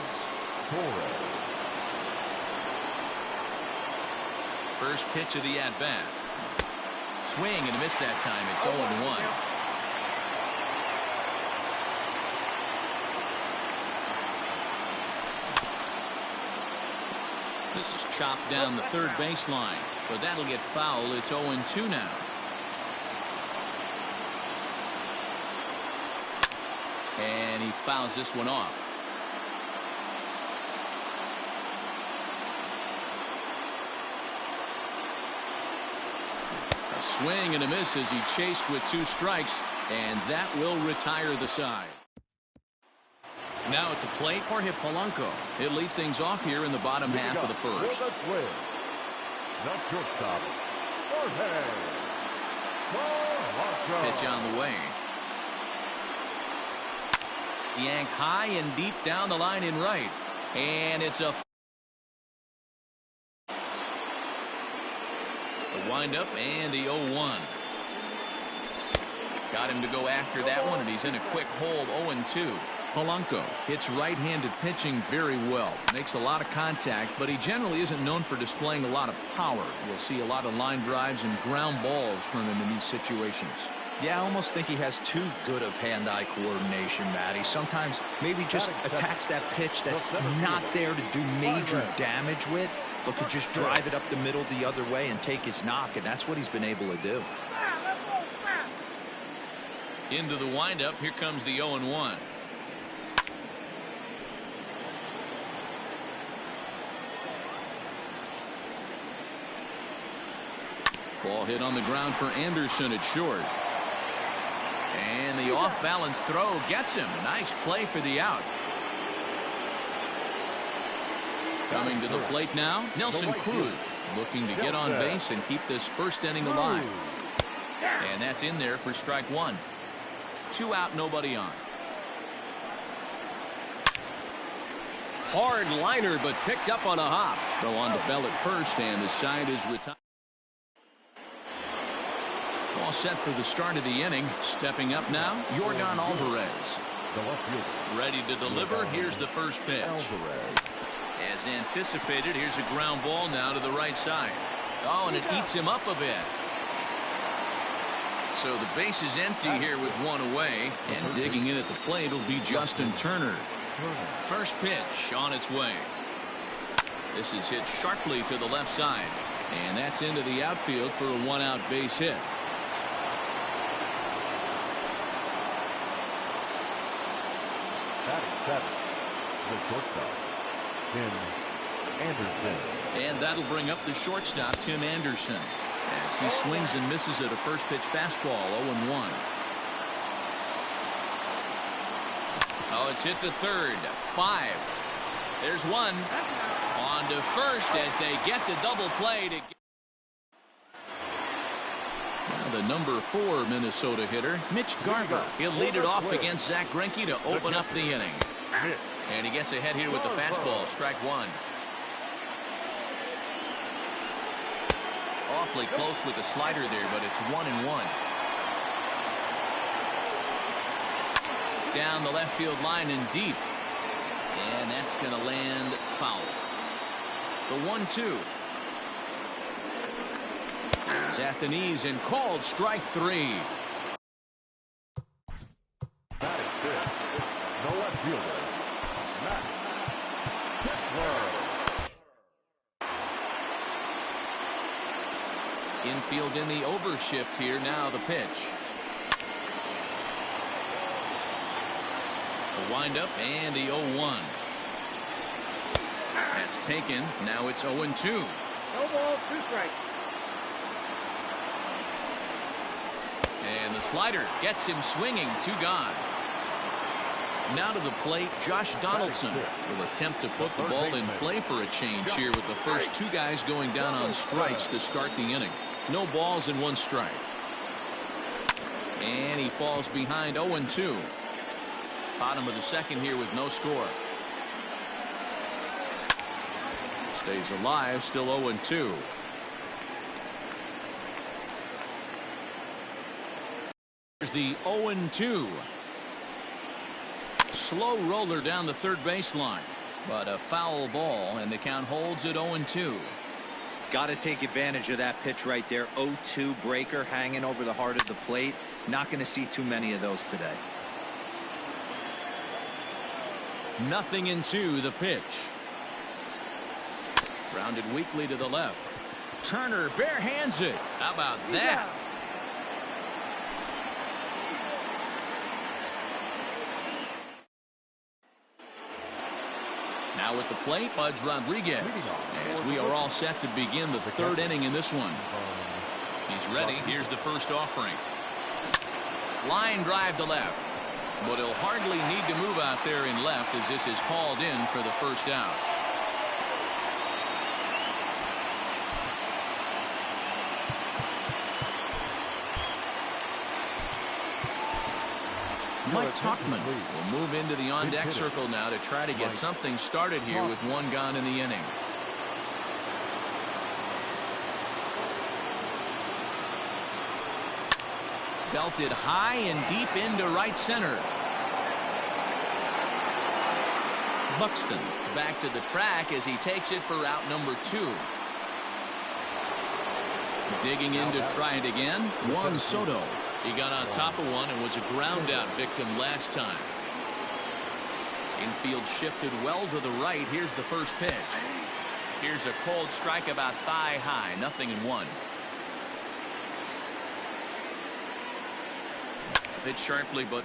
A: First pitch of the at-bat. Swing and a miss that time. It's 0-1. This is chopped down the third baseline, but that'll get foul. It's 0-2 now. And he fouls this one off. A swing and a miss as he chased with 2 strikes, and that will retire the side. Now at the plate, Jorge Polanco. He'll lead things off here in the bottom half of the first.
B: The shortstop, Jorge Polanco.
A: Pitch on the way. Yanked high and deep down the line in right. And it's a windup and the 0-1. Got him to go after that one, and he's in a quick hold. 0-2. Polanco hits right-handed pitching very well. Makes a lot of contact, but he generally isn't known for displaying a lot of power. You'll see a lot of line drives and ground balls from him in these situations.
D: Yeah, I almost think he has too good of hand-eye coordination, Matty. Sometimes maybe just attacks that pitch that's not there to do major damage with, but could just drive it up the middle the other way and take his knock, and that's what he's been able to do.
A: Into the windup, here comes the 0-1. Ball hit on the ground for Anderson at short. And the off-balance throw gets him. Nice play for the out. Coming to the plate now, Nelson Cruz looking to get on base and keep this first inning alive. And that's in there for strike 1. 2 out, nobody on. Hard liner, but picked up on a hop. Throw on to Bell at first, and the side is retired. All set for the start of the inning. Stepping up now, Yordan Alvarez. Ready to deliver. Here's the first pitch. As anticipated, here's a ground ball now to the right side. Oh, and it eats him up a bit. So the base is empty here with 1 away, and digging in at the plate will be Justin Turner. First pitch on its way. This is hit sharply to the left side, and that's into the outfield for a 1-out base hit.
B: The shortstop, Tim Anderson.
A: And that'll bring up the shortstop, Tim Anderson, as he swings and misses at a first pitch fastball. 0-1. Oh, it's hit to third. 5. There's 1. On to first as they get the double play to The number 4 Minnesota hitter, Mitch Garver. He'll lead it off against Zach Greinke to open up the inning. And he gets ahead here with the fastball, strike 1. Awfully close with the slider there, but it's 1-1. Down the left field line and deep. And that's going to land foul. The 1-2. It's at the knees and called strike 3.
B: That is good. The left fielder, Matt Pickler.
A: Infield in the overshift here. Now the pitch. The windup and the 0-1. That's taken. Now it's 0-2.
F: No ball, 2 strikes.
A: And the slider gets him swinging. 2 gone. Now to the plate, Josh Donaldson will attempt to put the ball in play for a change here with the first 2 guys going down on strikes to start the inning. No balls and 1 strike. And he falls behind 0-2. Bottom of the second here with no score. Stays alive, still 0-2. Here's the 0-2. Slow roller down the third baseline, but a foul ball, and the count holds at 0-2.
D: Got to take advantage of that pitch right there. 0-2 breaker hanging over the heart of the plate. Not going to see too many of those today.
A: Nothing in 2. The pitch. Grounded weakly to the left. Turner bare hands it. How about that? Now at the plate, Pudge Rodriguez, as we are all set to begin the 3rd inning in this one. He's ready. Here's the first offering. Line drive to left, but he'll hardly need to move out there in left as this is hauled in for the first out. Mike Tauchman will move into the on-deck circle now to try to get something started here with 1 gone in the inning. Belted high and deep into right center. Buxton is back to the track as he takes it for out number 2. Digging in to try it again, Juan Soto. He got on top of one and was a ground out victim last time. Infield shifted well to the right. Here's the first pitch. Here's a cold strike about thigh high. 0-1. Hit sharply but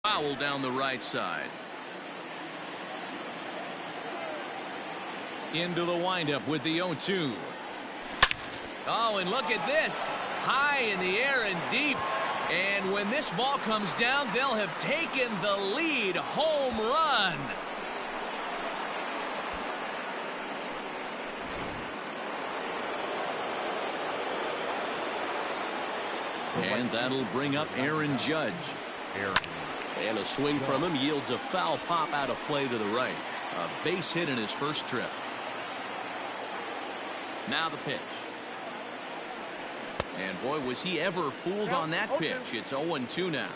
A: Foul down the right side. Into the windup with the 0-2. Oh, and look at this. High in the air and deep. And when this ball comes down, they'll have taken the lead. Home run. And that'll bring up Aaron Judge. And a swing from him yields a foul pop out of play to the right. A base hit in his first trip. Now the pitch. And boy, was he ever fooled on that pitch. It's 0-2 now.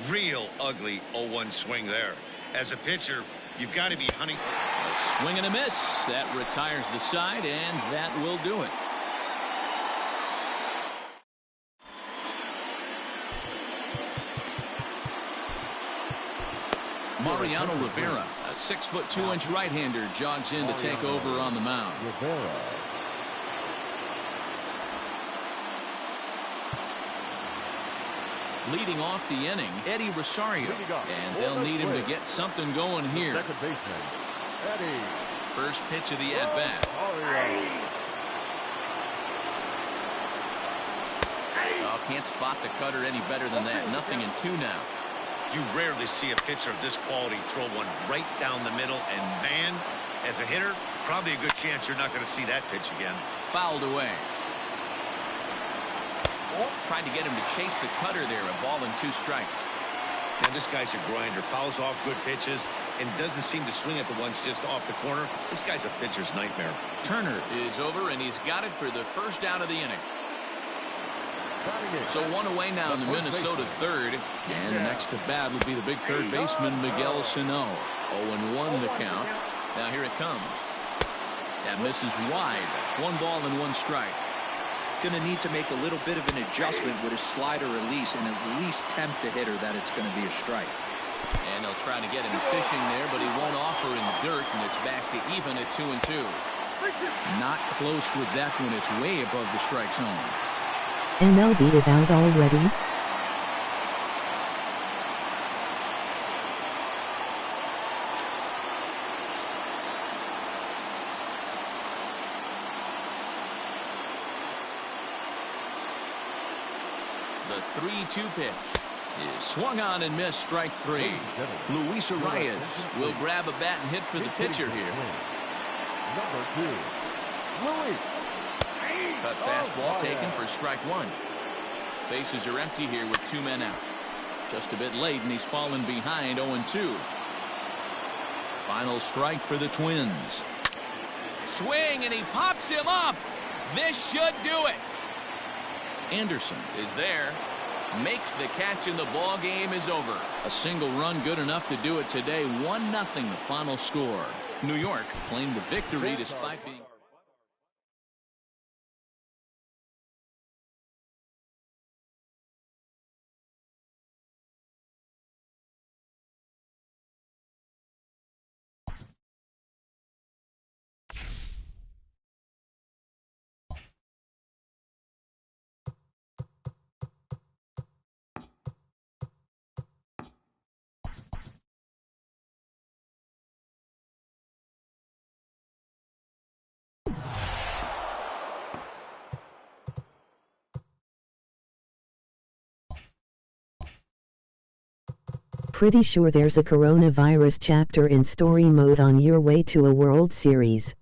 C: Real ugly 0-1 swing there. As a pitcher, you've got to be hunting.
A: A swing and a miss. That retires the side, and that will do it. Mariano Rivera, a 6'2" right-hander, jogs in to take over on the mound.
B: Rivera.
A: Leading off the inning, Eddie Rosario, and they'll need him to get something going here.
B: Second baseman, Eddie.
A: First pitch of the at-bat. Oh, can't spot the cutter any better than that. 0-2 now.
C: You rarely see a pitcher of this quality throw one right down the middle, and man, as a hitter, probably a good chance you're not going to see that pitch again.
A: Fouled away. Tried to get him to chase the cutter there. A ball and 2 strikes.
C: And this guy's a grinder. Fouls off good pitches and doesn't seem to swing at the ones just off the corner. This guy's a pitcher's nightmare.
A: Turner is over, and he's got it for the first out of the inning. So 1 away now in the Minnesota third. And next to bat will be the big third baseman, Miguel Sano. 0-1 the count. Now here it comes. That misses wide. 1 ball and 1 strike.
D: Going to need to make a little bit of an adjustment with his slider release and at least tempt the hitter that it's going to be a strike.
A: And they'll try to get him fishing there, but he won't offer in the dirt, and it's back to even at 2-2. Not close with that one. It's way above the strike zone.
E: MLB is out already?
A: The 3-2 pitch is swung on and missed. Strike 3. Luis Arias will grab a bat and hit for the pitcher here.
B: Number 2, Louis.
A: Cut fastball taken for strike 1. Bases are empty here with 2 men out. Just a bit late, and he's fallen behind 0-2. Final strike for the Twins. Swing, and he pops him up. This should do it. Anderson is there, makes the catch, and the ball game is over. A single run good enough to do it today. 1-0 the final score. New York claimed the victory despite being
E: Pretty sure there's a coronavirus chapter in story mode on your way to a World Series.